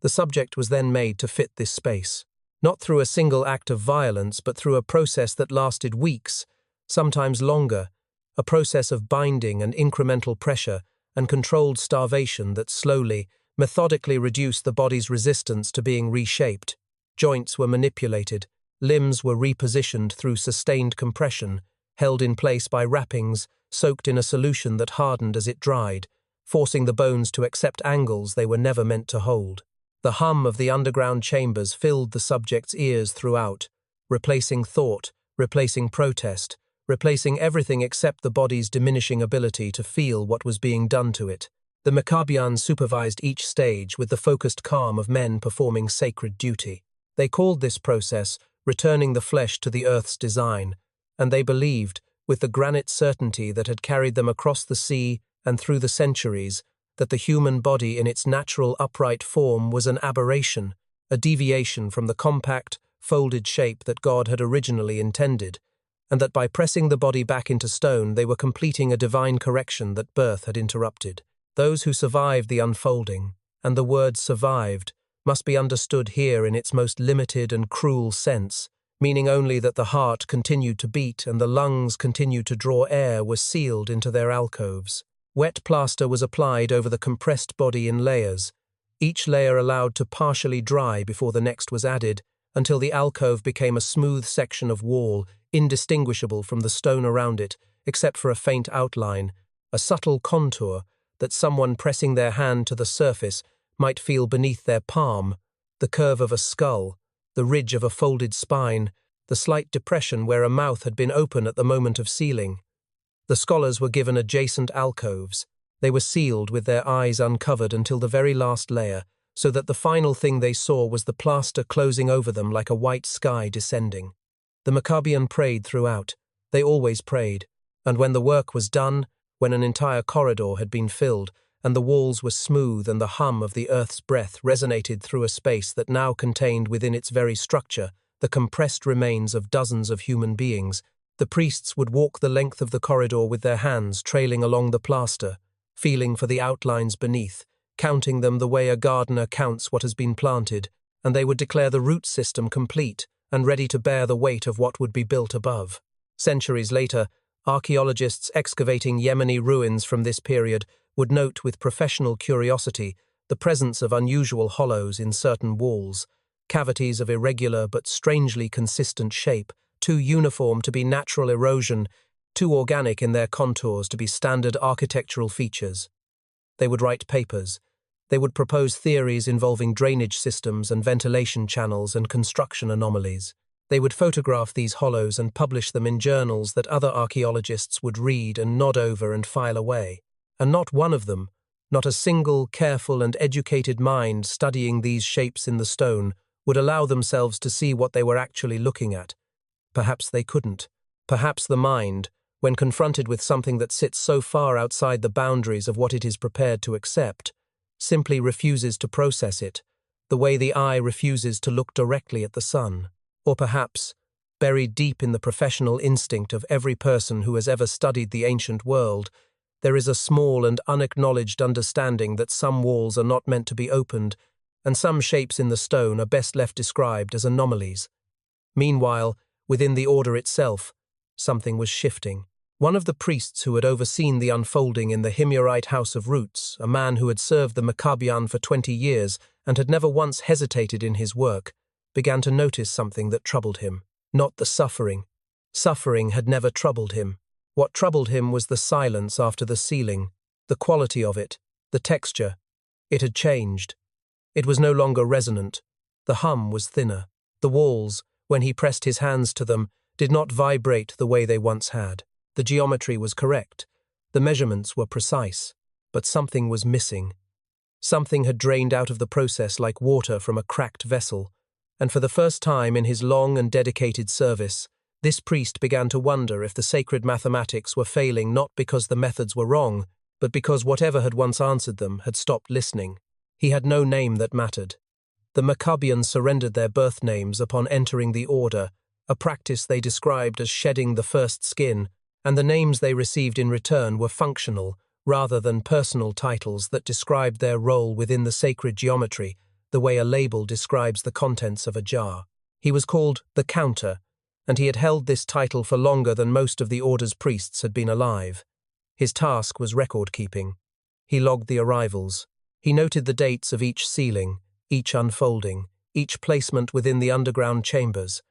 A: The subject was then made to fit this space, not through a single act of violence, but through a process that lasted weeks, sometimes longer, a process of binding and incremental pressure and controlled starvation that slowly, methodically reduced the body's resistance to being reshaped. Joints were manipulated, limbs were repositioned through sustained compression, held in place by wrappings soaked in a solution that hardened as it dried, forcing the bones to accept angles they were never meant to hold. The hum of the underground chambers filled the subject's ears throughout, replacing thought, replacing protest, replacing everything except the body's diminishing ability to feel what was being done to it. The Maccabians supervised each stage with the focused calm of men performing sacred duty. They called this process returning the flesh to the earth's design, and they believed, with the granite certainty that had carried them across the sea and through the centuries, that the human body in its natural upright form was an aberration, a deviation from the compact, folded shape that God had originally intended, and that by pressing the body back into stone they were completing a divine correction that birth had interrupted. Those who survived the unfolding, and the word survived, must be understood here in its most limited and cruel sense, meaning only that the heart continued to beat and the lungs continued to draw air, were sealed into their alcoves. Wet plaster was applied over the compressed body in layers, each layer allowed to partially dry before the next was added, until the alcove became a smooth section of wall, indistinguishable from the stone around it, except for a faint outline, a subtle contour that someone pressing their hand to the surface might feel beneath their palm, the curve of a skull, the ridge of a folded spine, the slight depression where a mouth had been open at the moment of sealing. The scholars were given adjacent alcoves. They were sealed with their eyes uncovered until the very last layer, so that the final thing they saw was the plaster closing over them like a white sky descending. The Maccabian prayed throughout. They always prayed. And when the work was done, when an entire corridor had been filled, and the walls were smooth and the hum of the earth's breath resonated through a space that now contained within its very structure the compressed remains of dozens of human beings, the priests would walk the length of the corridor with their hands trailing along the plaster, feeling for the outlines beneath, counting them the way a gardener counts what has been planted, and they would declare the root system complete and ready to bear the weight of what would be built above. Centuries later, archaeologists excavating Yemeni ruins from this period would note with professional curiosity the presence of unusual hollows in certain walls, cavities of irregular but strangely consistent shape, too uniform to be natural erosion, too organic in their contours to be standard architectural features. They would write papers. They would propose theories involving drainage systems and ventilation channels and construction anomalies. They would photograph these hollows and publish them in journals that other archaeologists would read and nod over and file away. And not one of them, not a single careful and educated mind studying these shapes in the stone, would allow themselves to see what they were actually looking at. Perhaps they couldn't. Perhaps the mind, when confronted with something that sits so far outside the boundaries of what it is prepared to accept, simply refuses to process it, the way the eye refuses to look directly at the sun. Or perhaps, buried deep in the professional instinct of every person who has ever studied the ancient world, there is a small and unacknowledged understanding that some walls are not meant to be opened, and some shapes in the stone are best left described as anomalies. Meanwhile, within the order itself, something was shifting. One of the priests who had overseen the unfolding in the Himyarite House of Roots, a man who had served the Maccabian for 20 years and had never once hesitated in his work, began to notice something that troubled him. Not the suffering. Suffering had never troubled him. What troubled him was the silence after the sealing, the quality of it, the texture. It had changed. It was no longer resonant. The hum was thinner. The walls, when he pressed his hands to them, did not vibrate the way they once had. The geometry was correct. The measurements were precise. But something was missing. Something had drained out of the process like water from a cracked vessel, and for the first time in his long and dedicated service, this priest began to wonder if the sacred mathematics were failing not because the methods were wrong, but because whatever had once answered them had stopped listening. He had no name that mattered. The Maccabeans surrendered their birth names upon entering the order, a practice they described as shedding the first skin, and the names they received in return were functional, rather than personal titles that described their role within the sacred geometry, the way a label describes the contents of a jar. He was called the Counter, and he had held this title for longer than most of the order's priests had been alive. His task was record-keeping. He logged the arrivals. He noted the dates of each sealing, each unfolding, each placement within the underground chambers.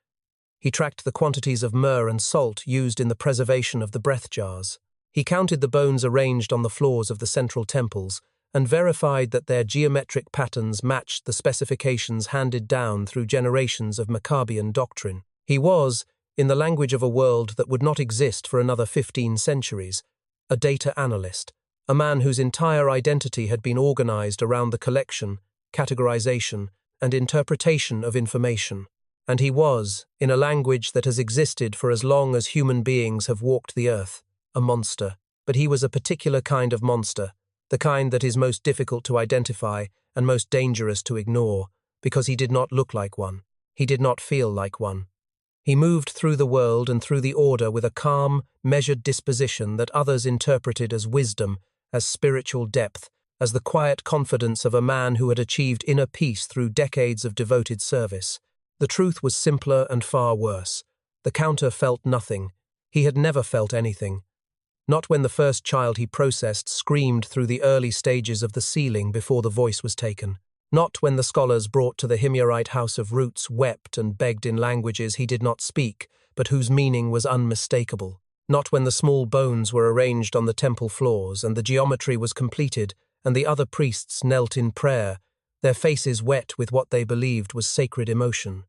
A: He tracked the quantities of myrrh and salt used in the preservation of the breath jars. He counted the bones arranged on the floors of the central temples and verified that their geometric patterns matched the specifications handed down through generations of Maccabean doctrine. He was, in the language of a world that would not exist for another 15 centuries, a data analyst, a man whose entire identity had been organized around the collection, categorization, and interpretation of information. And he was, in a language that has existed for as long as human beings have walked the earth, a monster. But he was a particular kind of monster, the kind that is most difficult to identify and most dangerous to ignore, because he did not look like one. He did not feel like one. He moved through the world and through the order with a calm, measured disposition that others interpreted as wisdom, as spiritual depth, as the quiet confidence of a man who had achieved inner peace through decades of devoted service. The truth was simpler and far worse. The Counter felt nothing. He had never felt anything. Not when the first child he processed screamed through the early stages of the sealing before the voice was taken. Not when the scholars brought to the Himyarite House of Roots wept and begged in languages he did not speak, but whose meaning was unmistakable. Not when the small bones were arranged on the temple floors and the geometry was completed and the other priests knelt in prayer, their faces wet with what they believed was sacred emotion.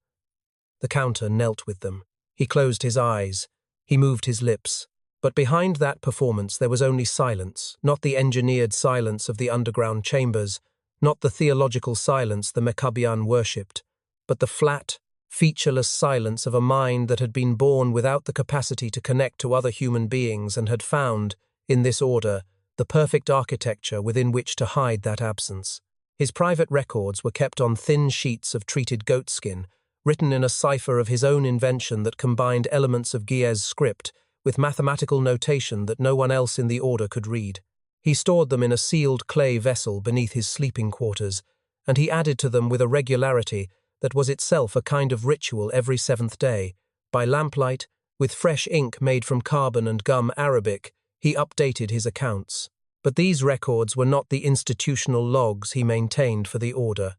A: The Counter knelt with them. He closed his eyes. He moved his lips. But behind that performance there was only silence, not the engineered silence of the underground chambers, not the theological silence the Maccabean worshipped, but the flat, featureless silence of a mind that had been born without the capacity to connect to other human beings and had found, in this order, the perfect architecture within which to hide that absence. His private records were kept on thin sheets of treated goatskin, written in a cipher of his own invention that combined elements of Ge'ez script with mathematical notation that no one else in the order could read. He stored them in a sealed clay vessel beneath his sleeping quarters, and he added to them with a regularity that was itself a kind of ritual every seventh day. By lamplight, with fresh ink made from carbon and gum Arabic, he updated his accounts. But these records were not the institutional logs he maintained for the order.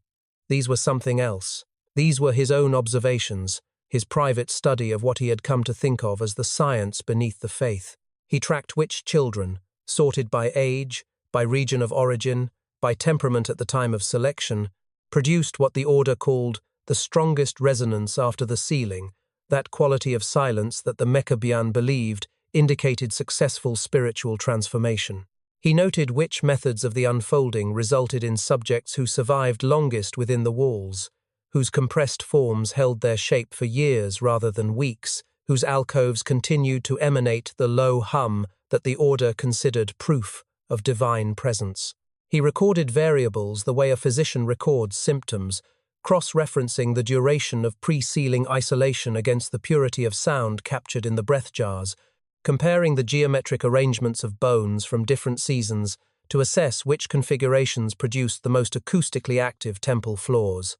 A: These were something else. These were his own observations, his private study of what he had come to think of as the science beneath the faith. He tracked which children, sorted by age, by region of origin, by temperament at the time of selection, produced what the order called the strongest resonance after the sealing, that quality of silence that the Maccabean believed indicated successful spiritual transformation. He noted which methods of the unfolding resulted in subjects who survived longest within the walls, whose compressed forms held their shape for years rather than weeks, whose alcoves continued to emanate the low hum that the order considered proof of divine presence. He recorded variables the way a physician records symptoms, cross-referencing the duration of pre-sealing isolation against the purity of sound captured in the breath jars, comparing the geometric arrangements of bones from different seasons to assess which configurations produced the most acoustically active temple floors.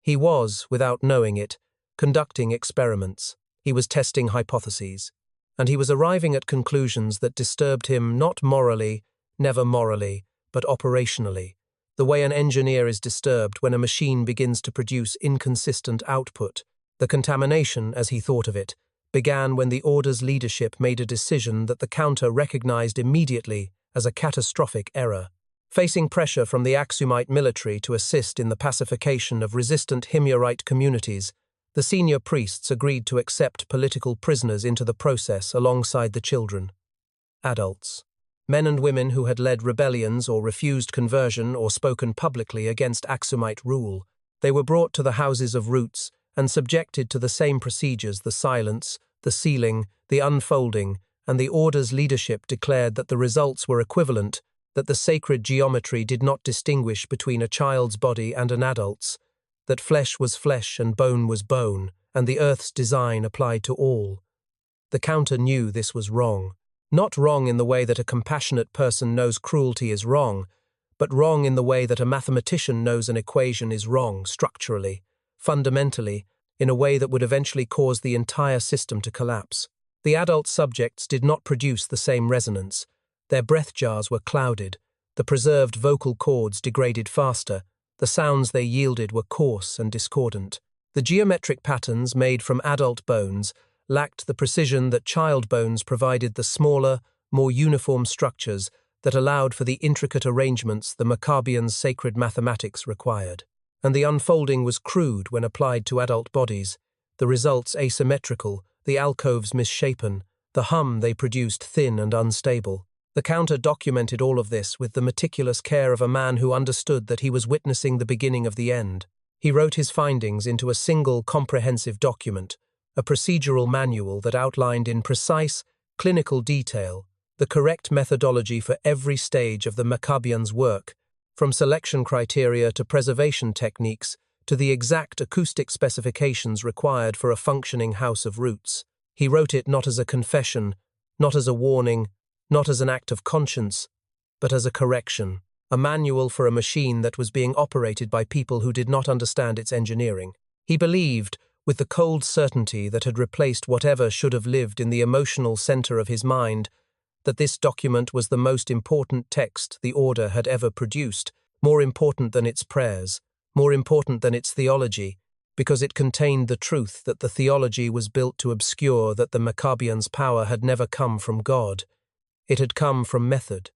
A: He was, without knowing it, conducting experiments. He was testing hypotheses, and he was arriving at conclusions that disturbed him not morally, never morally, but operationally, the way an engineer is disturbed when a machine begins to produce inconsistent output. The contamination, as he thought of it, began when the order's leadership made a decision that the Counter recognized immediately as a catastrophic error. Facing pressure from the Aksumite military to assist in the pacification of resistant Himyarite communities, the senior priests agreed to accept political prisoners into the process alongside the children. Adults. men and women who had led rebellions or refused conversion or spoken publicly against Aksumite rule. They were brought to the houses of roots and subjected to the same procedures: the silence, the sealing, the unfolding, and the order's leadership declared that the results were equivalent, that the sacred geometry did not distinguish between a child's body and an adult's, that flesh was flesh and bone was bone, and the earth's design applied to all. The counter knew this was wrong. Not wrong in the way that a compassionate person knows cruelty is wrong, but wrong in the way that a mathematician knows an equation is wrong structurally, fundamentally, in a way that would eventually cause the entire system to collapse. The adult subjects did not produce the same resonance. Their breath jars were clouded, the preserved vocal cords degraded faster, the sounds they yielded were coarse and discordant. The geometric patterns made from adult bones lacked the precision that child bones provided, the smaller, more uniform structures that allowed for the intricate arrangements the Maccabeans' sacred mathematics required. And the unfolding was crude when applied to adult bodies, the results asymmetrical, the alcoves misshapen, the hum they produced thin and unstable. The counter documented all of this with the meticulous care of a man who understood that he was witnessing the beginning of the end. He wrote his findings into a single comprehensive document, a procedural manual that outlined in precise, clinical detail the correct methodology for every stage of the Maccabeans' work, from selection criteria to preservation techniques to the exact acoustic specifications required for a functioning house of roots. He wrote it not as a confession, not as a warning, not as an act of conscience, but as a correction, a manual for a machine that was being operated by people who did not understand its engineering. He believed, with the cold certainty that had replaced whatever should have lived in the emotional center of his mind, that this document was the most important text the order had ever produced, more important than its prayers, more important than its theology, because it contained the truth that the theology was built to obscure that the Maccabeans' power had never come from God. It had come from method,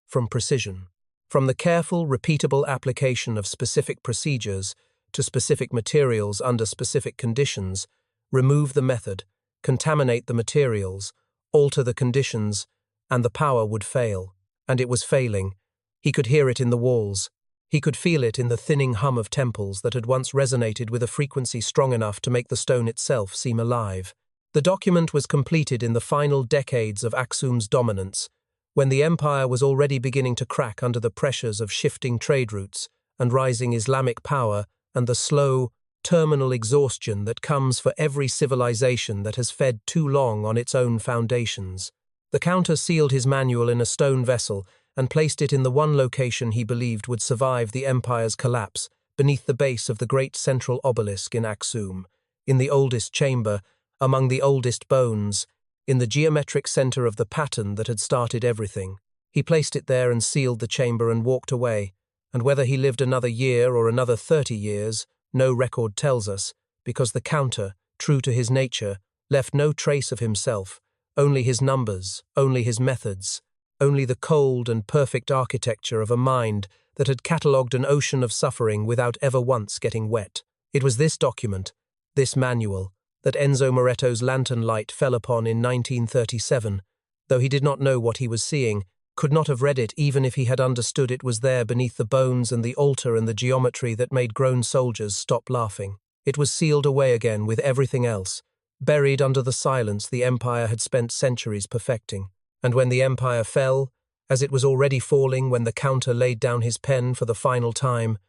A: from precision, from the careful, repeatable application of specific procedures to specific materials under specific conditions. Remove the method, contaminate the materials, alter the conditions, and the power would fail. And it was failing. He could hear it in the walls. He could feel it in the thinning hum of temples that had once resonated with a frequency strong enough to make the stone itself seem alive. The document was completed in the final decades of Aksum's dominance, when the empire was already beginning to crack under the pressures of shifting trade routes and rising Islamic power and the slow, terminal exhaustion that comes for every civilization that has fed too long on its own foundations. The counter sealed his manual in a stone vessel and placed it in the one location he believed would survive the empire's collapse, beneath the base of the great central obelisk in Aksum, in the oldest chamber, among the oldest bones, in the geometric center of the pattern that had started everything. He placed it there and sealed the chamber and walked away, and whether he lived another year or another 30 years, no record tells us, because the counter, true to his nature, left no trace of himself, only his numbers, only his methods, only the cold and perfect architecture of a mind that had catalogued an ocean of suffering without ever once getting wet. It was this document, this manual, that Enzo Moretto's lantern light fell upon in 1937, though he did not know what he was seeing, could not have read it even if he had understood it was there beneath the bones and the altar and the geometry that made grown soldiers stop laughing. It was sealed away again with everything else, buried under the silence the empire had spent centuries perfecting. And when the empire fell, as it was already falling when the counter laid down his pen for the final time,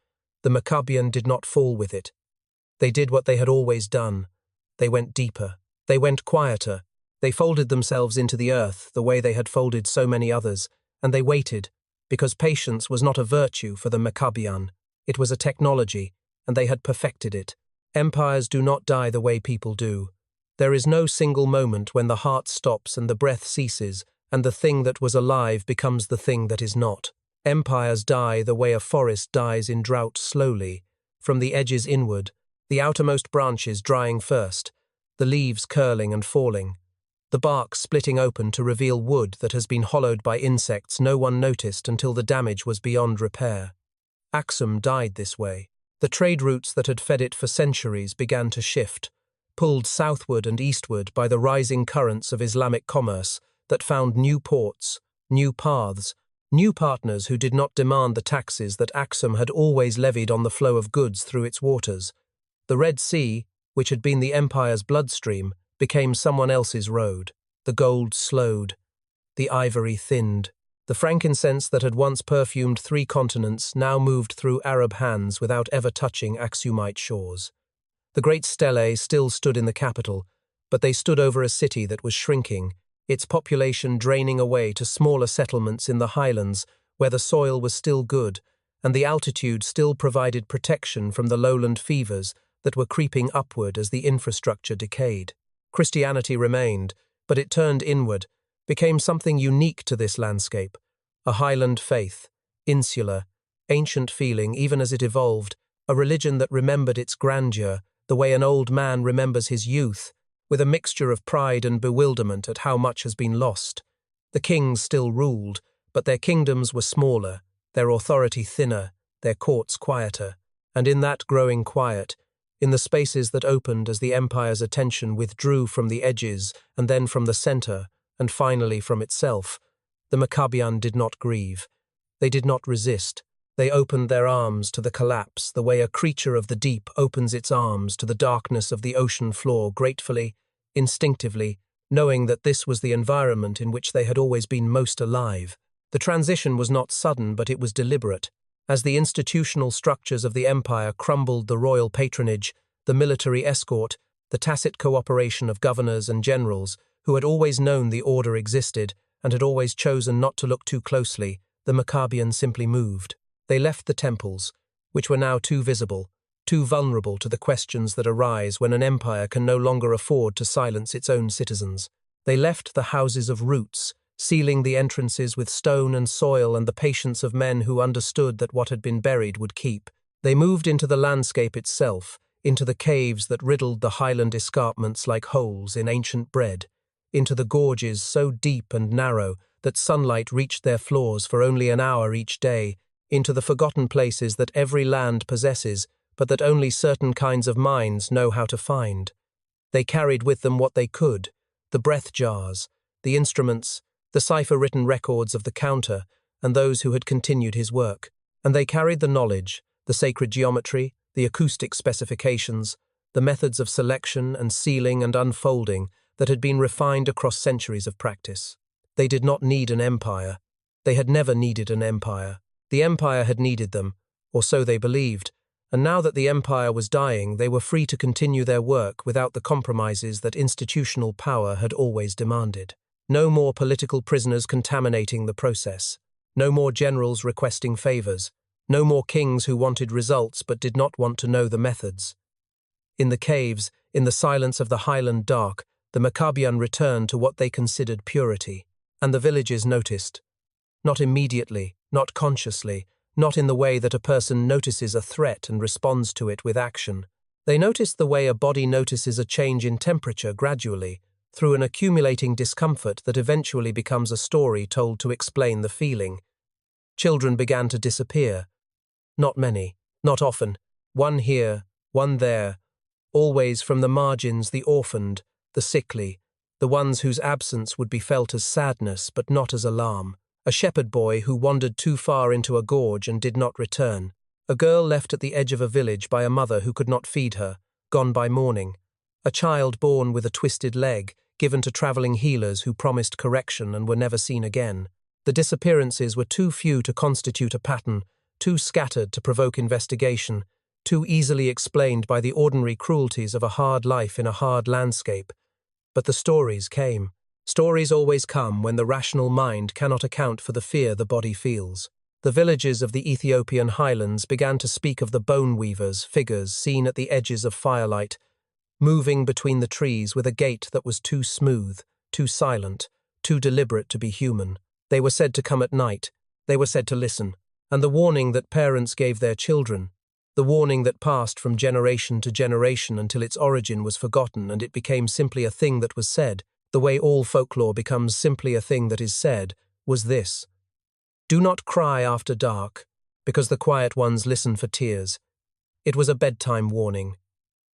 A: the Maccabean did not fall with it. They did what they had always done. They went deeper. They went quieter. They folded themselves into the earth the way they had folded so many others, and they waited, because patience was not a virtue for the Maccabean. It was a technology, and they had perfected it. Empires do not die the way people do. There is no single moment when the heart stops and the breath ceases, and the thing that was alive becomes the thing that is not. Empires die the way a forest dies in drought slowly, from the edges inward, the outermost branches drying first, the leaves curling and falling, the bark splitting open to reveal wood that has been hollowed by insects no one noticed until the damage was beyond repair. Aksum died this way. The trade routes that had fed it for centuries began to shift, pulled southward and eastward by the rising currents of Islamic commerce that found new ports, new paths, new partners who did not demand the taxes that Aksum had always levied on the flow of goods through its waters. The Red Sea, which had been the empire's bloodstream, became someone else's road. The gold slowed, the ivory thinned. The frankincense that had once perfumed 3 continents now moved through Arab hands without ever touching Aksumite shores. The great stelae still stood in the capital, but they stood over a city that was shrinking, its population draining away to smaller settlements in the highlands where the soil was still good, and the altitude still provided protection from the lowland fevers that were creeping upward as the infrastructure decayed. Christianity remained, but it turned inward, became something unique to this landscape, a highland faith, insular, ancient feeling even as it evolved, a religion that remembered its grandeur, the way an old man remembers his youth, with a mixture of pride and bewilderment at how much has been lost. The kings still ruled, but their kingdoms were smaller, their authority thinner, their courts quieter, and in that growing quiet, in the spaces that opened as the empire's attention withdrew from the edges and then from the center, and finally from itself, the Maccabian did not grieve. They did not resist. They opened their arms to the collapse, the way a creature of the deep opens its arms to the darkness of the ocean floor gratefully, instinctively, knowing that this was the environment in which they had always been most alive. The transition was not sudden, but it was deliberate. As the institutional structures of the empire crumbled, the royal patronage, the military escort, the tacit cooperation of governors and generals, who had always known the order existed and had always chosen not to look too closely, the Maccabians simply moved. They left the temples, which were now too visible, too vulnerable to the questions that arise when an empire can no longer afford to silence its own citizens. They left the houses of roots, sealing the entrances with stone and soil and the patience of men who understood that what had been buried would keep. They moved into the landscape itself, into the caves that riddled the highland escarpments like holes in ancient bread, into the gorges so deep and narrow that sunlight reached their floors for only an hour each day, into the forgotten places that every land possesses, but that only certain kinds of minds know how to find. They carried with them what they could, the breath jars, the instruments, the cipher-written records of the counter, and those who had continued his work. And they carried the knowledge, the sacred geometry, the acoustic specifications, the methods of selection and sealing and unfolding that had been refined across centuries of practice. They did not need an empire. They had never needed an empire. The empire had needed them, or so they believed, and now that the empire was dying, they were free to continue their work without the compromises that institutional power had always demanded. No more political prisoners contaminating the process. No more generals requesting favors. No more kings who wanted results but did not want to know the methods. In the caves, in the silence of the highland dark, the Maccabian returned to what they considered purity, and the villagers noticed. Not immediately, not consciously, not in the way that a person notices a threat and responds to it with action. They noticed the way a body notices a change in temperature gradually, through an accumulating discomfort that eventually becomes a story told to explain the feeling. Children began to disappear. Not many, not often, one here, one there, always from the margins, the orphaned, the sickly, the ones whose absence would be felt as sadness but not as alarm. A shepherd boy who wandered too far into a gorge and did not return. A girl left at the edge of a village by a mother who could not feed her, gone by morning. A child born with a twisted leg, given to traveling healers who promised correction and were never seen again. The disappearances were too few to constitute a pattern, too scattered to provoke investigation, too easily explained by the ordinary cruelties of a hard life in a hard landscape. But the stories came. Stories always come when the rational mind cannot account for the fear the body feels. The villages of the Ethiopian highlands began to speak of the bone weavers, figures seen at the edges of firelight, moving between the trees with a gait that was too smooth, too silent, too deliberate to be human. They were said to come at night. They were said to listen. And the warning that parents gave their children, the warning that passed from generation to generation until its origin was forgotten and it became simply a thing that was said, the way all folklore becomes simply a thing that is said, was this: do not cry after dark, because the quiet ones listen for tears. It was a bedtime warning,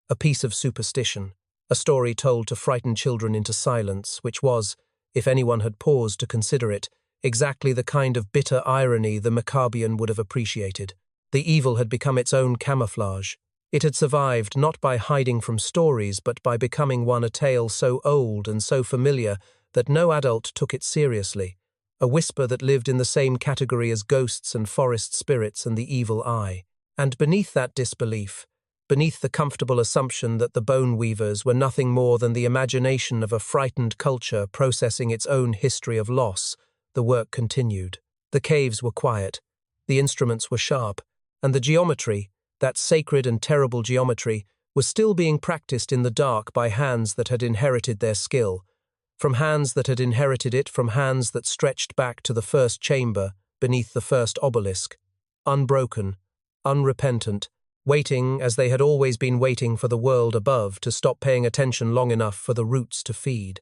A: a piece of superstition, a story told to frighten children into silence, which was, if anyone had paused to consider it, exactly the kind of bitter irony the Maccabean would have appreciated. The evil had become its own camouflage. It had survived not by hiding from stories, but by becoming a tale so old and so familiar that no adult took it seriously, a whisper that lived in the same category as ghosts and forest spirits and the evil eye. And beneath that disbelief, beneath the comfortable assumption that the bone weavers were nothing more than the imagination of a frightened culture processing its own history of loss, the work continued. The caves were quiet, the instruments were sharp, and the geometry, that sacred and terrible geometry, was still being practiced in the dark by hands that had inherited their skill, from hands that had inherited it from hands that stretched back to the first chamber beneath the first obelisk, unbroken, unrepentant, waiting as they had always been waiting for the world above to stop paying attention long enough for the roots to feed.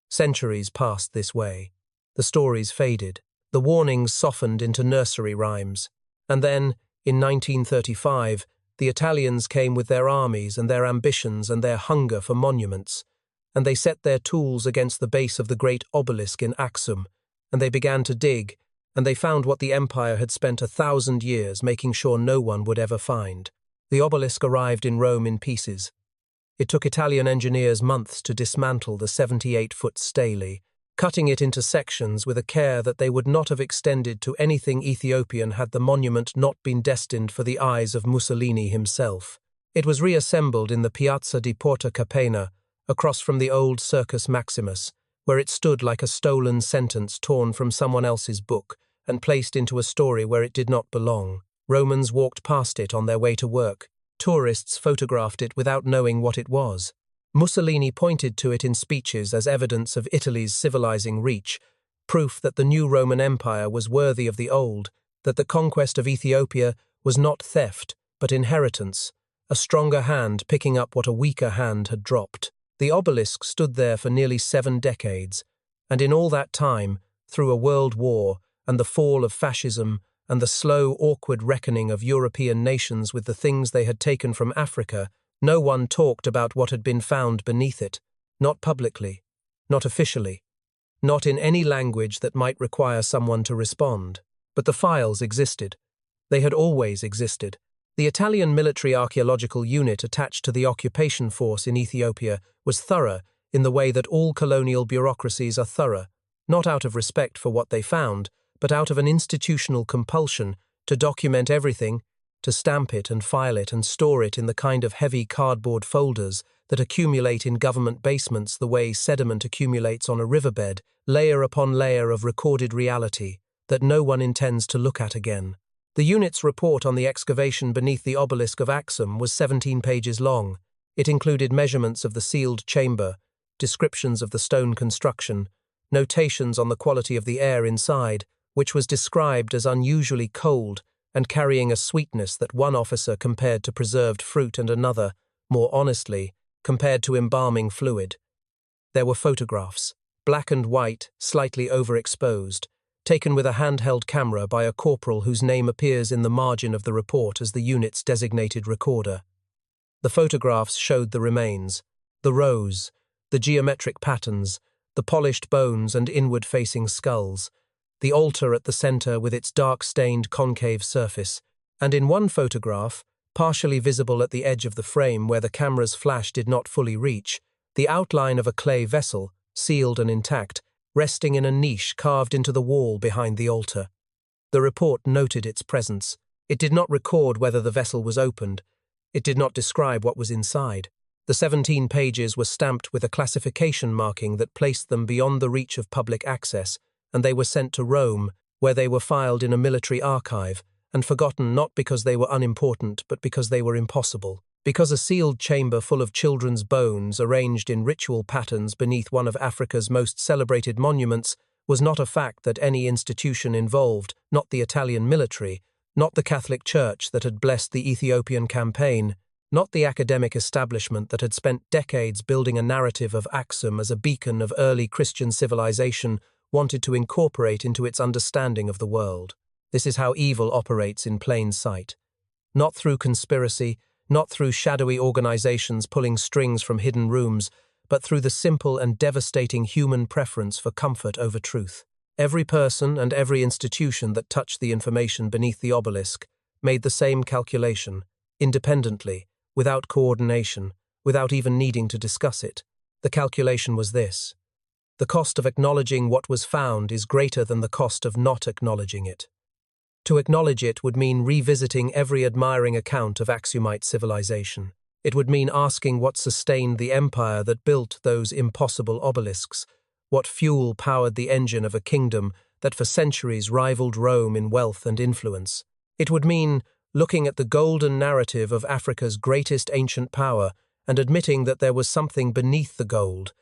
A: Centuries passed this way. The stories faded. The warnings softened into nursery rhymes. And then, in 1935, the Italians came with their armies and their ambitions and their hunger for monuments, and they set their tools against the base of the great obelisk in Aksum, and they began to dig, and they found what the empire had spent 1,000 years making sure no one would ever find. The obelisk arrived in Rome in pieces. It took Italian engineers months to dismantle the 78-foot stele, cutting it into sections with a care that they would not have extended to anything Ethiopian had the monument not been destined for the eyes of Mussolini himself. It was reassembled in the Piazza di Porta Capena, across from the old Circus Maximus, where it stood like a stolen sentence torn from someone else's book and placed into a story where it did not belong. Romans walked past it on their way to work. Tourists photographed it without knowing what it was. Mussolini pointed to it in speeches as evidence of Italy's civilizing reach, proof that the new Roman Empire was worthy of the old, that the conquest of Ethiopia was not theft, but inheritance, a stronger hand picking up what a weaker hand had dropped. The obelisk stood there for nearly 7 decades, and in all that time, through a world war and the fall of fascism and the slow, awkward reckoning of European nations with the things they had taken from Africa, no one talked about what had been found beneath it, not publicly, not officially, not in any language that might require someone to respond. But the files existed. They had always existed. The Italian military archaeological unit attached to the occupation force in Ethiopia was thorough in the way that all colonial bureaucracies are thorough, not out of respect for what they found, but out of an institutional compulsion to document everything, to stamp it and file it and store it in the kind of heavy cardboard folders that accumulate in government basements the way sediment accumulates on a riverbed, layer upon layer of recorded reality that no one intends to look at again. The unit's report on the excavation beneath the obelisk of Aksum was 17 pages long. It included measurements of the sealed chamber, descriptions of the stone construction, notations on the quality of the air inside, which was described as unusually cold and carrying a sweetness that one officer compared to preserved fruit and another, more honestly, compared to embalming fluid. There were photographs, black and white, slightly overexposed, taken with a handheld camera by a corporal whose name appears in the margin of the report as the unit's designated recorder. The photographs showed the remains, the rows, the geometric patterns, the polished bones and inward-facing skulls, the altar at the center with its dark-stained concave surface, and in one photograph, partially visible at the edge of the frame where the camera's flash did not fully reach, the outline of a clay vessel, sealed and intact, resting in a niche carved into the wall behind the altar. The report noted its presence. It did not record whether the vessel was opened. It did not describe what was inside. The 17 pages were stamped with a classification marking that placed them beyond the reach of public access, and they were sent to Rome, where they were filed in a military archive, and forgotten not because they were unimportant, but because they were impossible. Because a sealed chamber full of children's bones arranged in ritual patterns beneath one of Africa's most celebrated monuments was not a fact that any institution involved, not the Italian military, not the Catholic Church that had blessed the Ethiopian campaign, not the academic establishment that had spent decades building a narrative of Aksum as a beacon of early Christian civilization, wanted to incorporate into its understanding of the world. This is how evil operates in plain sight. Not through conspiracy, not through shadowy organizations pulling strings from hidden rooms, but through the simple and devastating human preference for comfort over truth. Every person and every institution that touched the information beneath the obelisk made the same calculation, independently, without coordination, without even needing to discuss it. The calculation was this: the cost of acknowledging what was found is greater than the cost of not acknowledging it. To acknowledge it would mean revisiting every admiring account of Aksumite civilization. It would mean asking what sustained the empire that built those impossible obelisks, what fuel powered the engine of a kingdom that for centuries rivaled Rome in wealth and influence. It would mean looking at the golden narrative of Africa's greatest ancient power and admitting that there was something beneath the gold,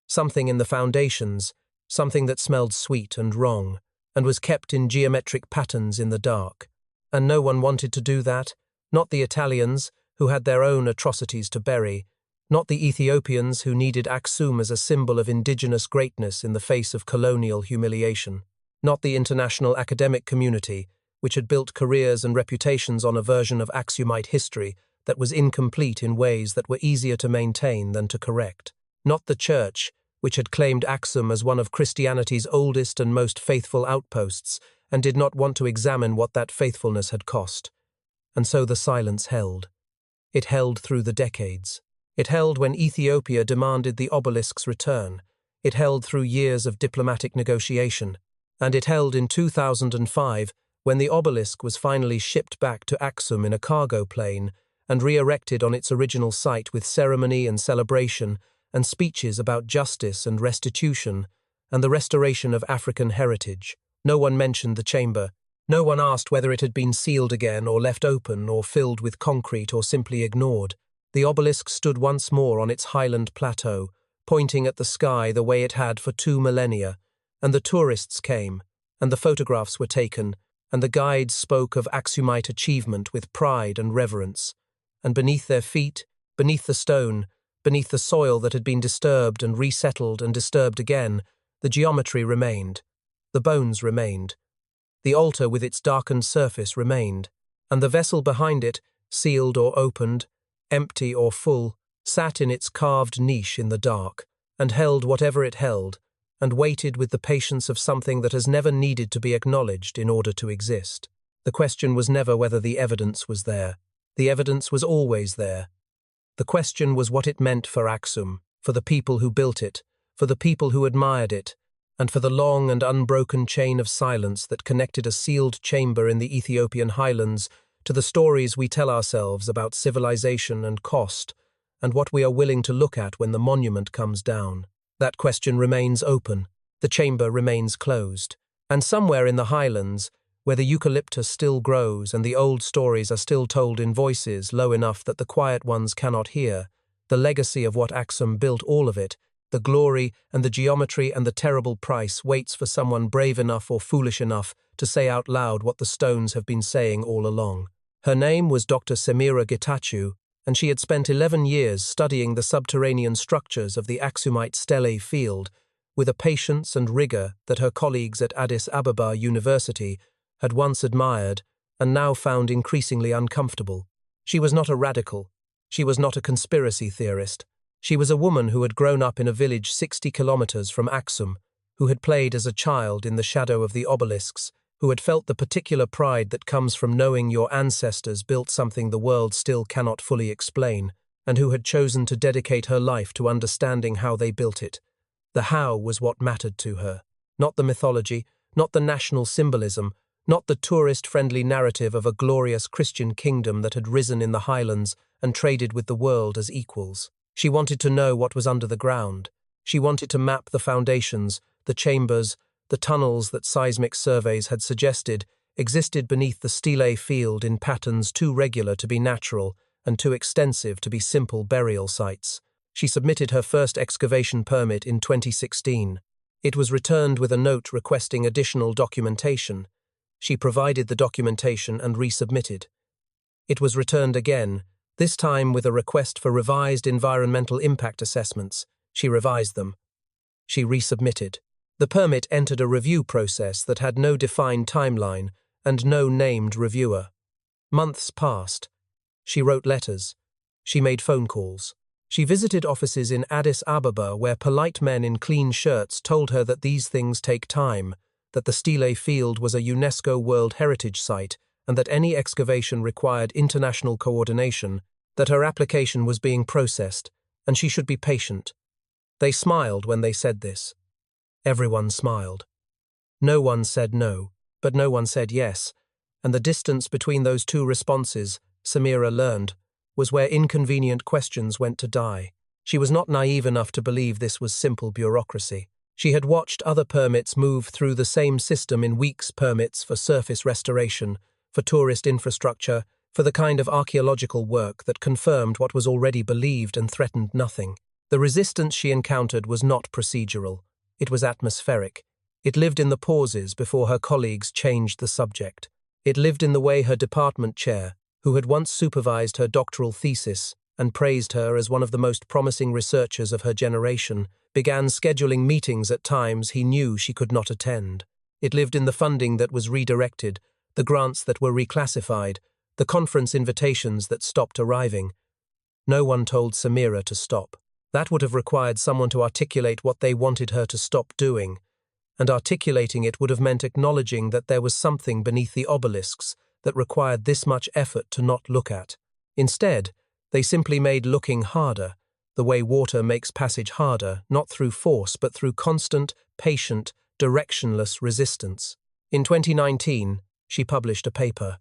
A: something in the foundations, something that smelled sweet and wrong, and was kept in geometric patterns in the dark. And no one wanted to do that, not the Italians, who had their own atrocities to bury, not the Ethiopians who needed Aksum as a symbol of indigenous greatness in the face of colonial humiliation, not the international academic community, which had built careers and reputations on a version of Aksumite history that was incomplete in ways that were easier to maintain than to correct, not the church, which had claimed Aksum as one of Christianity's oldest and most faithful outposts and did not want to examine what that faithfulness had cost. And so the silence held. It held through the decades. It held when Ethiopia demanded the obelisk's return. It held through years of diplomatic negotiation. And it held in 2005 when the obelisk was finally shipped back to Aksum in a cargo plane and re-erected on its original site with ceremony and celebration and speeches about justice and restitution and the restoration of African heritage. No one mentioned the chamber. No one asked whether it had been sealed again or left open or filled with concrete or simply ignored. The obelisk stood once more on its highland plateau, pointing at the sky the way it had for 2 millennia, and the tourists came, and the photographs were taken, and the guides spoke of Aksumite achievement with pride and reverence. And beneath their feet, beneath the stone, beneath the soil that had been disturbed and resettled and disturbed again, the geometry remained. The bones remained. The altar with its darkened surface remained. And the vessel behind it, sealed or opened, empty or full, sat in its carved niche in the dark, and held whatever it held, and waited with the patience of something that has never needed to be acknowledged in order to exist. The question was never whether the evidence was there. The evidence was always there. The question was what it meant for Aksum, for the people who built it, for the people who admired it, and for the long and unbroken chain of silence that connected a sealed chamber in the Ethiopian highlands to the stories we tell ourselves about civilization and cost, and what we are willing to look at when the monument comes down. That question remains open. The chamber remains closed. And somewhere in the highlands, where the eucalyptus still grows and the old stories are still told in voices low enough that the quiet ones cannot hear, the legacy of what Aksum built, all of it, the glory and the geometry and the terrible price, waits for someone brave enough or foolish enough to say out loud what the stones have been saying all along. Her name was Dr. Semira Getachew, and she had spent 11 years studying the subterranean structures of the Aksumite stele field with a patience and rigor that her colleagues at Addis Ababa University had once admired and now found increasingly uncomfortable. She was not a radical. She was not a conspiracy theorist. She was a woman who had grown up in a village 60 kilometers from Aksum, who had played as a child in the shadow of the obelisks, who had felt the particular pride that comes from knowing your ancestors built something the world still cannot fully explain, and who had chosen to dedicate her life to understanding how they built it. The how was what mattered to her, not the mythology, not the national symbolism, not the tourist-friendly narrative of a glorious Christian kingdom that had risen in the highlands and traded with the world as equals. She wanted to know what was under the ground. She wanted to map the foundations, the chambers, the tunnels that seismic surveys had suggested existed beneath the stele field in patterns too regular to be natural and too extensive to be simple burial sites. She submitted her first excavation permit in 2016. It was returned with a note requesting additional documentation. She provided the documentation and resubmitted. It was returned again, this time with a request for revised environmental impact assessments. She revised them. She resubmitted. The permit entered a review process that had no defined timeline and no named reviewer. Months passed. She wrote letters. She made phone calls. She visited offices in Addis Ababa where polite men in clean shirts told her that these things take time, that the Stele Field was a UNESCO World Heritage Site and that any excavation required international coordination, that her application was being processed, and she should be patient. They smiled when they said this. Everyone smiled. No one said no, but no one said yes, and the distance between those two responses, Samira learned, was where inconvenient questions went to die. She was not naive enough to believe this was simple bureaucracy. She had watched other permits move through the same system in weeks: permits for surface restoration, for tourist infrastructure, for the kind of archaeological work that confirmed what was already believed and threatened nothing. The resistance she encountered was not procedural. It was atmospheric. It lived in the pauses before her colleagues changed the subject. It lived in the way her department chair, who had once supervised her doctoral thesis and praised her as one of the most promising researchers of her generation, began scheduling meetings at times he knew she could not attend. It lived in the funding that was redirected, the grants that were reclassified, the conference invitations that stopped arriving. No one told Samira to stop. That would have required someone to articulate what they wanted her to stop doing, and articulating it would have meant acknowledging that there was something beneath the obelisks that required this much effort to not look at. Instead, they simply made looking harder, the way water makes passage harder, not through force but through constant, patient, directionless resistance. In 2019, she published a paper.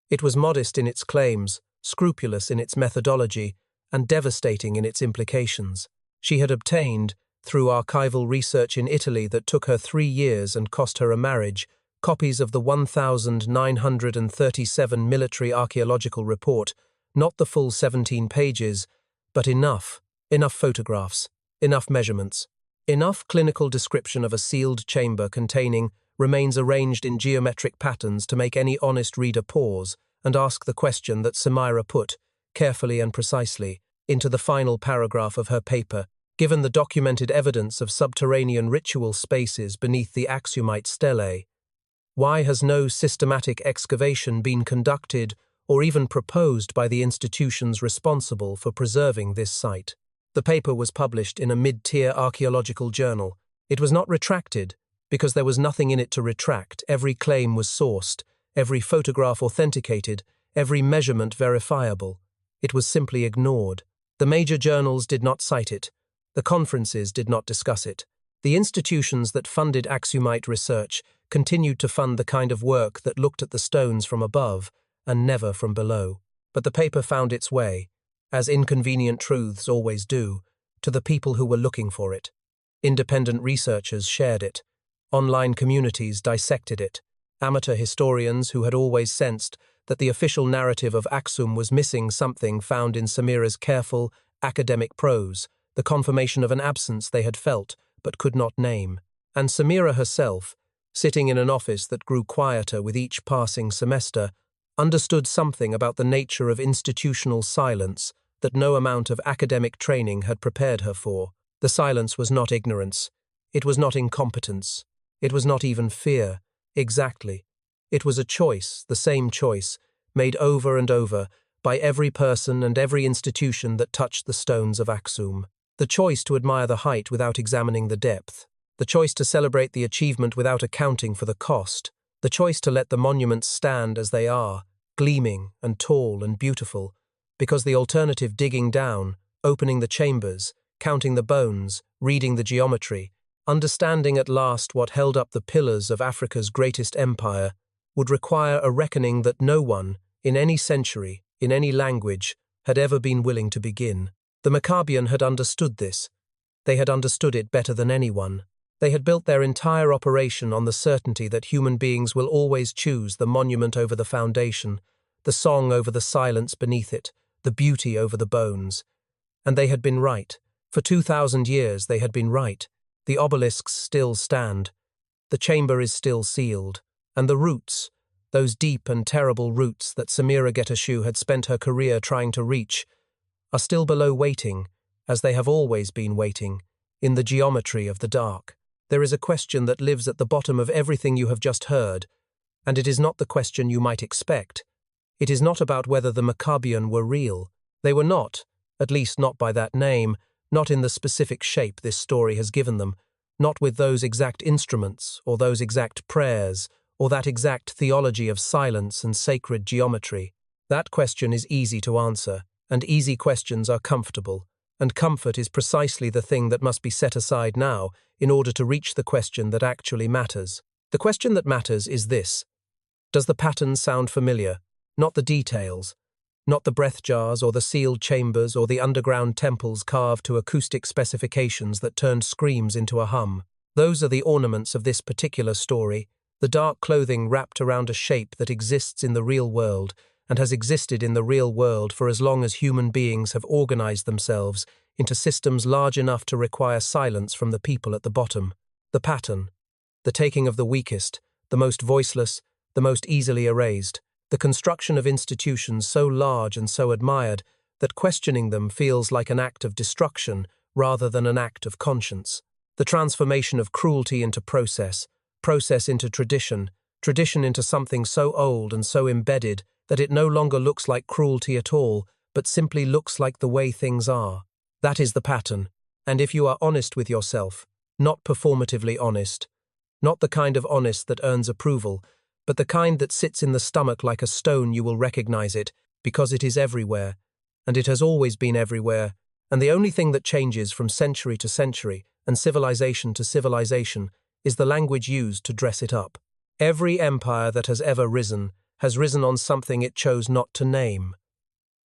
A: It was modest in its claims, scrupulous in its methodology, and devastating in its implications. She had obtained, through archival research in Italy that took her 3 years and cost her a marriage, copies of the 1,937 military archaeological report, not the full 17 pages, but enough photographs, enough measurements, enough clinical description of a sealed chamber containing remains arranged in geometric patterns to make any honest reader pause and ask the question that Samira put, carefully and precisely, into the final paragraph of her paper. Given the documented evidence of subterranean ritual spaces beneath the Aksumite stelae, why has no systematic excavation been conducted or even proposed by the institutions responsible for preserving this site? The paper was published in a mid-tier archaeological journal. It was not retracted, because there was nothing in it to retract. Every claim was sourced, every photograph authenticated, every measurement verifiable. It was simply ignored. The major journals did not cite it. The conferences did not discuss it. The institutions that funded Aksumite research continued to fund the kind of work that looked at the stones from above and never from below. But the paper found its way, as inconvenient truths always do, to the people who were looking for it. Independent researchers shared it. Online communities dissected it. Amateur historians who had always sensed that the official narrative of Aksum was missing something found in Samira's careful, academic prose, the confirmation of an absence they had felt but could not name. And Samira herself, sitting in an office that grew quieter with each passing semester, understood something about the nature of institutional silence that no amount of academic training had prepared her for. The silence was not ignorance. It was not incompetence. It was not even fear. Exactly. It was a choice, the same choice, made over and over by every person and every institution that touched the stones of Aksum. The choice to admire the height without examining the depth. The choice to celebrate the achievement without accounting for the cost. The choice to let the monuments stand as they are, gleaming and tall and beautiful, because the alternative, digging down, opening the chambers, counting the bones, reading the geometry, understanding at last what held up the pillars of Africa's greatest empire, would require a reckoning that no one, in any century, in any language, had ever been willing to begin. The Maccabean had understood this. They had understood it better than anyone. They had built their entire operation on the certainty that human beings will always choose the monument over the foundation, the song over the silence beneath it, the beauty over the bones. And they had been right. For 2,000 years they had been right. The obelisks still stand. The chamber is still sealed. And the roots, those deep and terrible roots that Samira Getachew had spent her career trying to reach, are still below, waiting, as they have always been waiting, in the geometry of the dark. There is a question that lives at the bottom of everything you have just heard, and it is not the question you might expect. It is not about whether the Maccabean were real. They were not, at least not by that name, not in the specific shape this story has given them, not with those exact instruments, or those exact prayers, or that exact theology of silence and sacred geometry. That question is easy to answer, and easy questions are comfortable, and comfort is precisely the thing that must be set aside now in order to reach the question that actually matters. The question that matters is this: does the pattern sound familiar? Not the details. Not the breath jars or the sealed chambers or the underground temples carved to acoustic specifications that turned screams into a hum. Those are the ornaments of this particular story, the dark clothing wrapped around a shape that exists in the real world and has existed in the real world for as long as human beings have organized themselves into systems large enough to require silence from the people at the bottom. The pattern. The taking of the weakest, the most voiceless, the most easily erased. The construction of institutions so large and so admired that questioning them feels like an act of destruction rather than an act of conscience. The transformation of cruelty into process, process into tradition, tradition into something so old and so embedded that it no longer looks like cruelty at all, but simply looks like the way things are. That is the pattern. And if you are honest with yourself, not performatively honest, not the kind of honest that earns approval, but the kind that sits in the stomach like a stone, you will recognize it, because it is everywhere, and it has always been everywhere, and the only thing that changes from century to century and civilization to civilization is the language used to dress it up. Every empire that has ever risen has risen on something it chose not to name.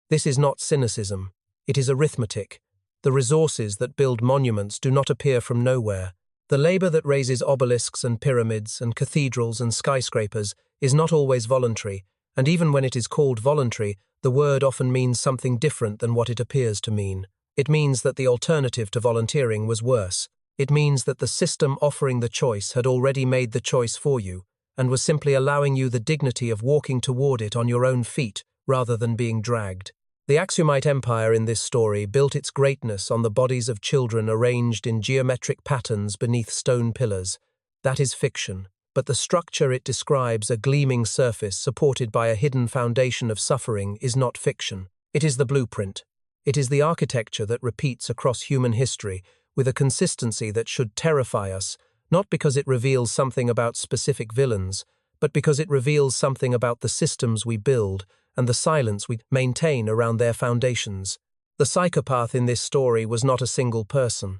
A: This is not cynicism, it is arithmetic. The resources that build monuments do not appear from nowhere. The labor that raises obelisks and pyramids and cathedrals and skyscrapers is not always voluntary, and even when it is called voluntary, the word often means something different than what it appears to mean. It means that the alternative to volunteering was worse. It means that the system offering the choice had already made the choice for you, and was simply allowing you the dignity of walking toward it on your own feet, rather than being dragged. The Aksumite Empire in this story built its greatness on the bodies of children arranged in geometric patterns beneath stone pillars. That is fiction, but the structure it describes, a gleaming surface supported by a hidden foundation of suffering, is not fiction. It is the blueprint. It is the architecture that repeats across human history with a consistency that should terrify us, not because it reveals something about specific villains, but because it reveals something about the systems we build and the silence we maintain around their foundations. The psychopath in this story was not a single person.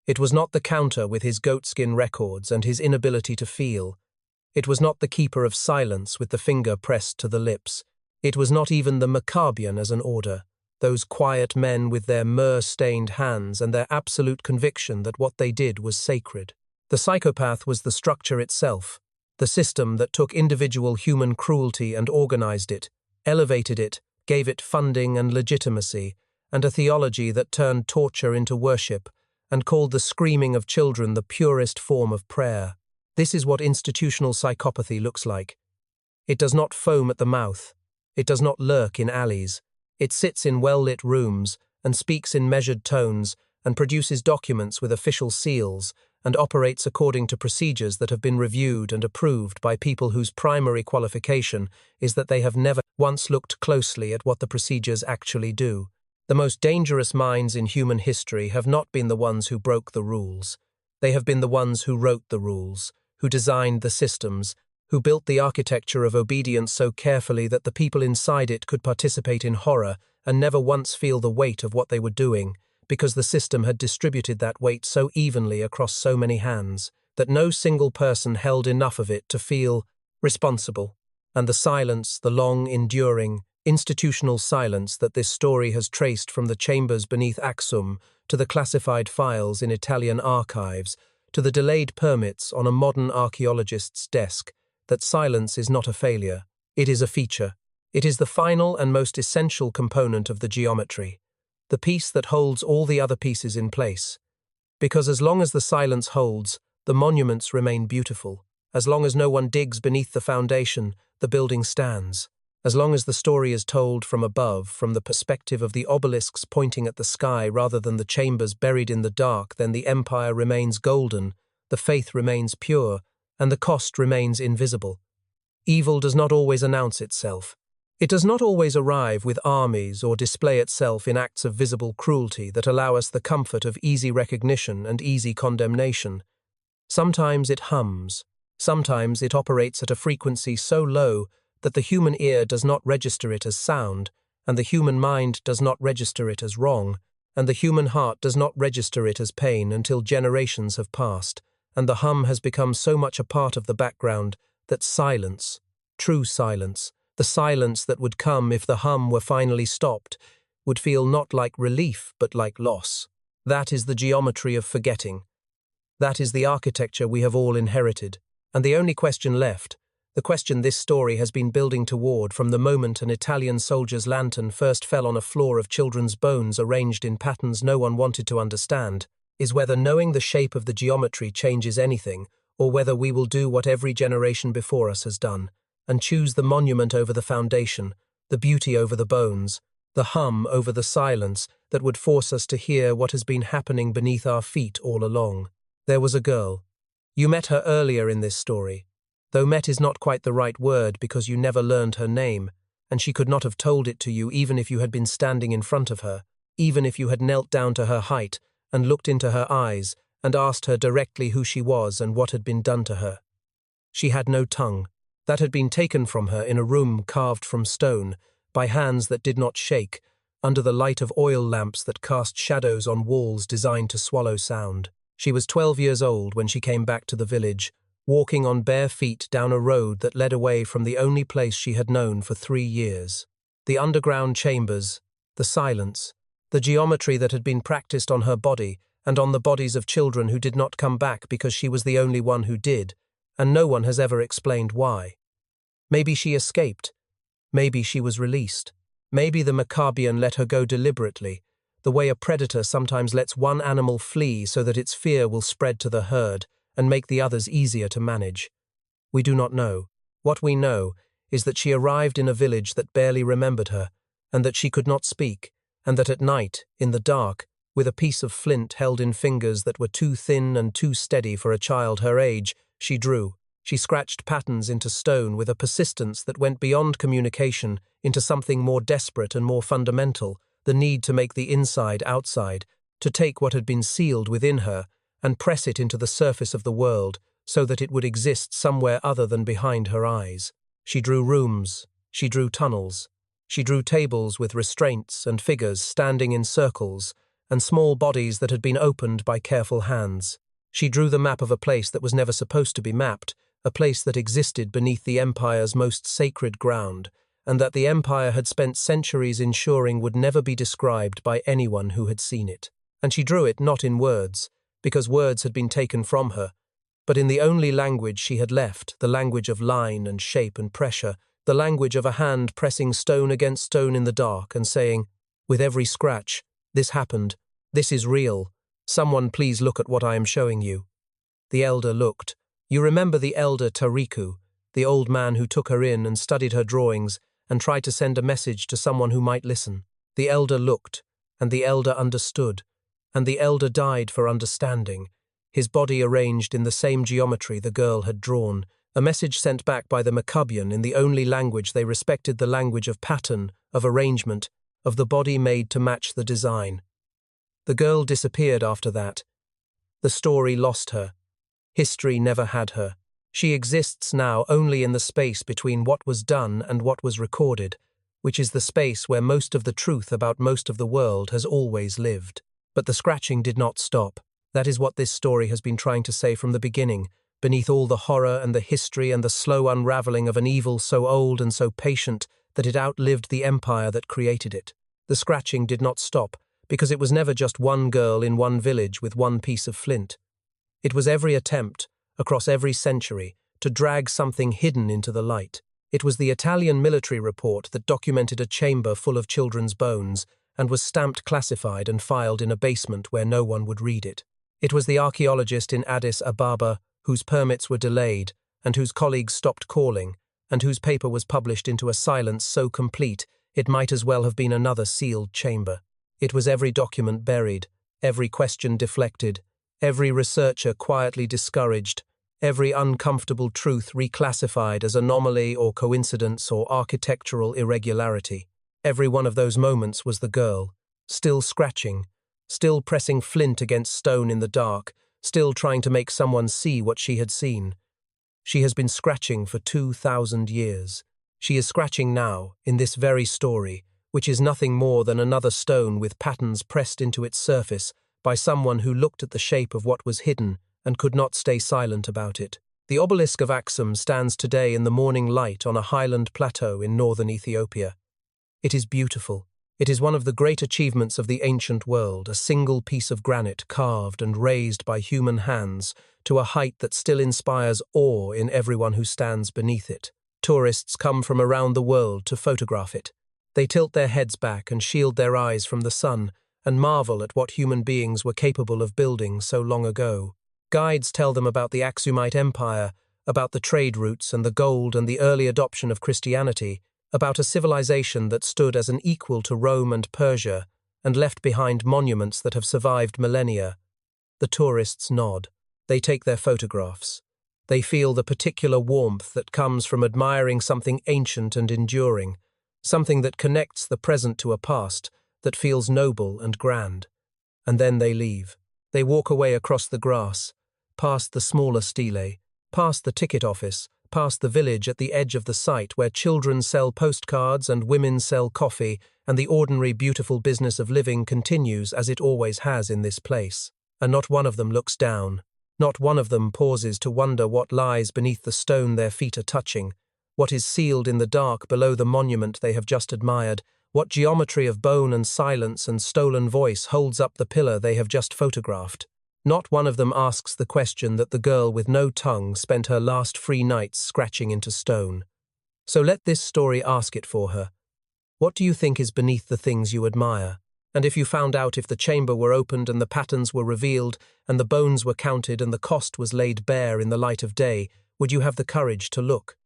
A: It was not the counter with his goatskin records and his inability to feel. It was not the keeper of silence with the finger pressed to the lips. It was not even the Maccabean as an order, those quiet men with their myrrh-stained hands and their absolute conviction that what they did was sacred. The psychopath was the structure itself, the system that took individual human cruelty and organized it, elevated it, gave it funding and legitimacy, and a theology that turned torture into worship, and called the screaming of children the purest form of prayer. This is what institutional psychopathy looks like. It does not foam at the mouth. It does not lurk in alleys. It sits in well-lit rooms, and speaks in measured tones, and produces documents with official seals, and operates according to procedures that have been reviewed and approved by people whose primary qualification is that they have never once looked closely at what the procedures actually do. The most dangerous minds in human history have not been the ones who broke the rules. They have been the ones who wrote the rules, who designed the systems, who built the architecture of obedience so carefully that the people inside it could participate in horror and never once feel the weight of what they were doing, because the system had distributed that weight so evenly across so many hands that no single person held enough of it to feel responsible. And the silence, the long, enduring, institutional silence that this story has traced from the chambers beneath Aksum to the classified files in Italian archives to the delayed permits on a modern archaeologist's desk, that silence is not a failure. It is a feature. It is the final and most essential component of the geometry, the piece that holds all the other pieces in place. Because as long as the silence holds, the monuments remain beautiful. As long as no one digs beneath the foundation, the building stands. As long as the story is told from above, from the perspective of the obelisks pointing at the sky rather than the chambers buried in the dark, then the empire remains golden, the faith remains pure, and the cost remains invisible. Evil does not always announce itself. It does not always arrive with armies or display itself in acts of visible cruelty that allow us the comfort of easy recognition and easy condemnation. Sometimes it hums. Sometimes it operates at a frequency so low that the human ear does not register it as sound, and the human mind does not register it as wrong, and the human heart does not register it as pain until generations have passed, and the hum has become so much a part of the background that silence, true silence, the silence that would come if the hum were finally stopped, would feel not like relief but like loss. That is the geometry of forgetting. That is the architecture we have all inherited. And the only question left, the question this story has been building toward from the moment an Italian soldier's lantern first fell on a floor of children's bones arranged in patterns no one wanted to understand, is whether knowing the shape of the geometry changes anything, or whether we will do what every generation before us has done, and choose the monument over the foundation, the beauty over the bones, the hum over the silence that would force us to hear what has been happening beneath our feet all along. There was a girl. You met her earlier in this story, though met is not quite the right word because you never learned her name, and she could not have told it to you even if you had been standing in front of her, even if you had knelt down to her height and looked into her eyes and asked her directly who she was and what had been done to her. She had no tongue. That had been taken from her in a room carved from stone, by hands that did not shake, under the light of oil lamps that cast shadows on walls designed to swallow sound. She was 12 years old when she came back to the village, walking on bare feet down a road that led away from the only place she had known for 3 years. The underground chambers, the silence, the geometry that had been practiced on her body and on the bodies of children who did not come back because she was the only one who did, and no one has ever explained why. Maybe she escaped. Maybe she was released. Maybe the Maccabean let her go deliberately, the way a predator sometimes lets one animal flee so that its fear will spread to the herd and make the others easier to manage. We do not know. What we know is that she arrived in a village that barely remembered her, and that she could not speak, and that at night, in the dark, with a piece of flint held in fingers that were too thin and too steady for a child her age, she drew. She scratched patterns into stone with a persistence that went beyond communication into something more desperate and more fundamental, the need to make the inside outside, to take what had been sealed within her and press it into the surface of the world so that it would exist somewhere other than behind her eyes. She drew rooms, she drew tunnels, she drew tables with restraints and figures standing in circles and small bodies that had been opened by careful hands. She drew the map of a place that was never supposed to be mapped, a place that existed beneath the empire's most sacred ground, and that the empire had spent centuries ensuring would never be described by anyone who had seen it. And she drew it not in words, because words had been taken from her, but in the only language she had left, the language of line and shape and pressure, the language of a hand pressing stone against stone in the dark and saying, with every scratch, this happened, this is real, someone please look at what I am showing you. The elder looked. You remember the elder Tariku, the old man who took her in and studied her drawings and tried to send a message to someone who might listen. The elder looked, and the elder understood, and the elder died for understanding, his body arranged in the same geometry the girl had drawn, a message sent back by the Maccabean in the only language they respected, the language of pattern, of arrangement, of the body made to match the design. The girl disappeared after that. The story lost her. History never had her. She exists now only in the space between what was done and what was recorded, which is the space where most of the truth about most of the world has always lived. But the scratching did not stop. That is what this story has been trying to say from the beginning, beneath all the horror and the history and the slow unraveling of an evil so old and so patient that it outlived the empire that created it. The scratching did not stop, because it was never just one girl in one village with one piece of flint. It was every attempt, across every century, to drag something hidden into the light. It was the Italian military report that documented a chamber full of children's bones and was stamped classified and filed in a basement where no one would read it. It was the archaeologist in Addis Ababa whose permits were delayed and whose colleagues stopped calling and whose paper was published into a silence so complete it might as well have been another sealed chamber. It was every document buried, every question deflected, every researcher quietly discouraged, every uncomfortable truth reclassified as anomaly or coincidence or architectural irregularity. Every one of those moments was the girl, still scratching, still pressing flint against stone in the dark, still trying to make someone see what she had seen. She has been scratching for 2,000 years. She is scratching now, in this very story, which is nothing more than another stone with patterns pressed into its surface by someone who looked at the shape of what was hidden and could not stay silent about it. The obelisk of Aksum stands today in the morning light on a highland plateau in northern Ethiopia. It is beautiful. It is one of the great achievements of the ancient world, a single piece of granite carved and raised by human hands to a height that still inspires awe in everyone who stands beneath it. Tourists come from around the world to photograph it. They tilt their heads back and shield their eyes from the sun and marvel at what human beings were capable of building so long ago. Guides tell them about the Aksumite Empire, about the trade routes and the gold and the early adoption of Christianity, about a civilization that stood as an equal to Rome and Persia and left behind monuments that have survived millennia. The tourists nod. They take their photographs. They feel the particular warmth that comes from admiring something ancient and enduring, something that connects the present to a past that feels noble and grand. And then they leave. They walk away across the grass, past the smaller stele, past the ticket office, past the village at the edge of the site where children sell postcards and women sell coffee, and the ordinary beautiful business of living continues as it always has in this place. And not one of them looks down. Not one of them pauses to wonder what lies beneath the stone their feet are touching, what is sealed in the dark below the monument they have just admired, what geometry of bone and silence and stolen voice holds up the pillar they have just photographed. Not one of them asks the question that the girl with no tongue spent her last free nights scratching into stone. So let this story ask it for her. What do you think is beneath the things you admire? And if you found out if the chamber were opened and the patterns were revealed and the bones were counted and the cost was laid bare in the light of day, would you have the courage to look?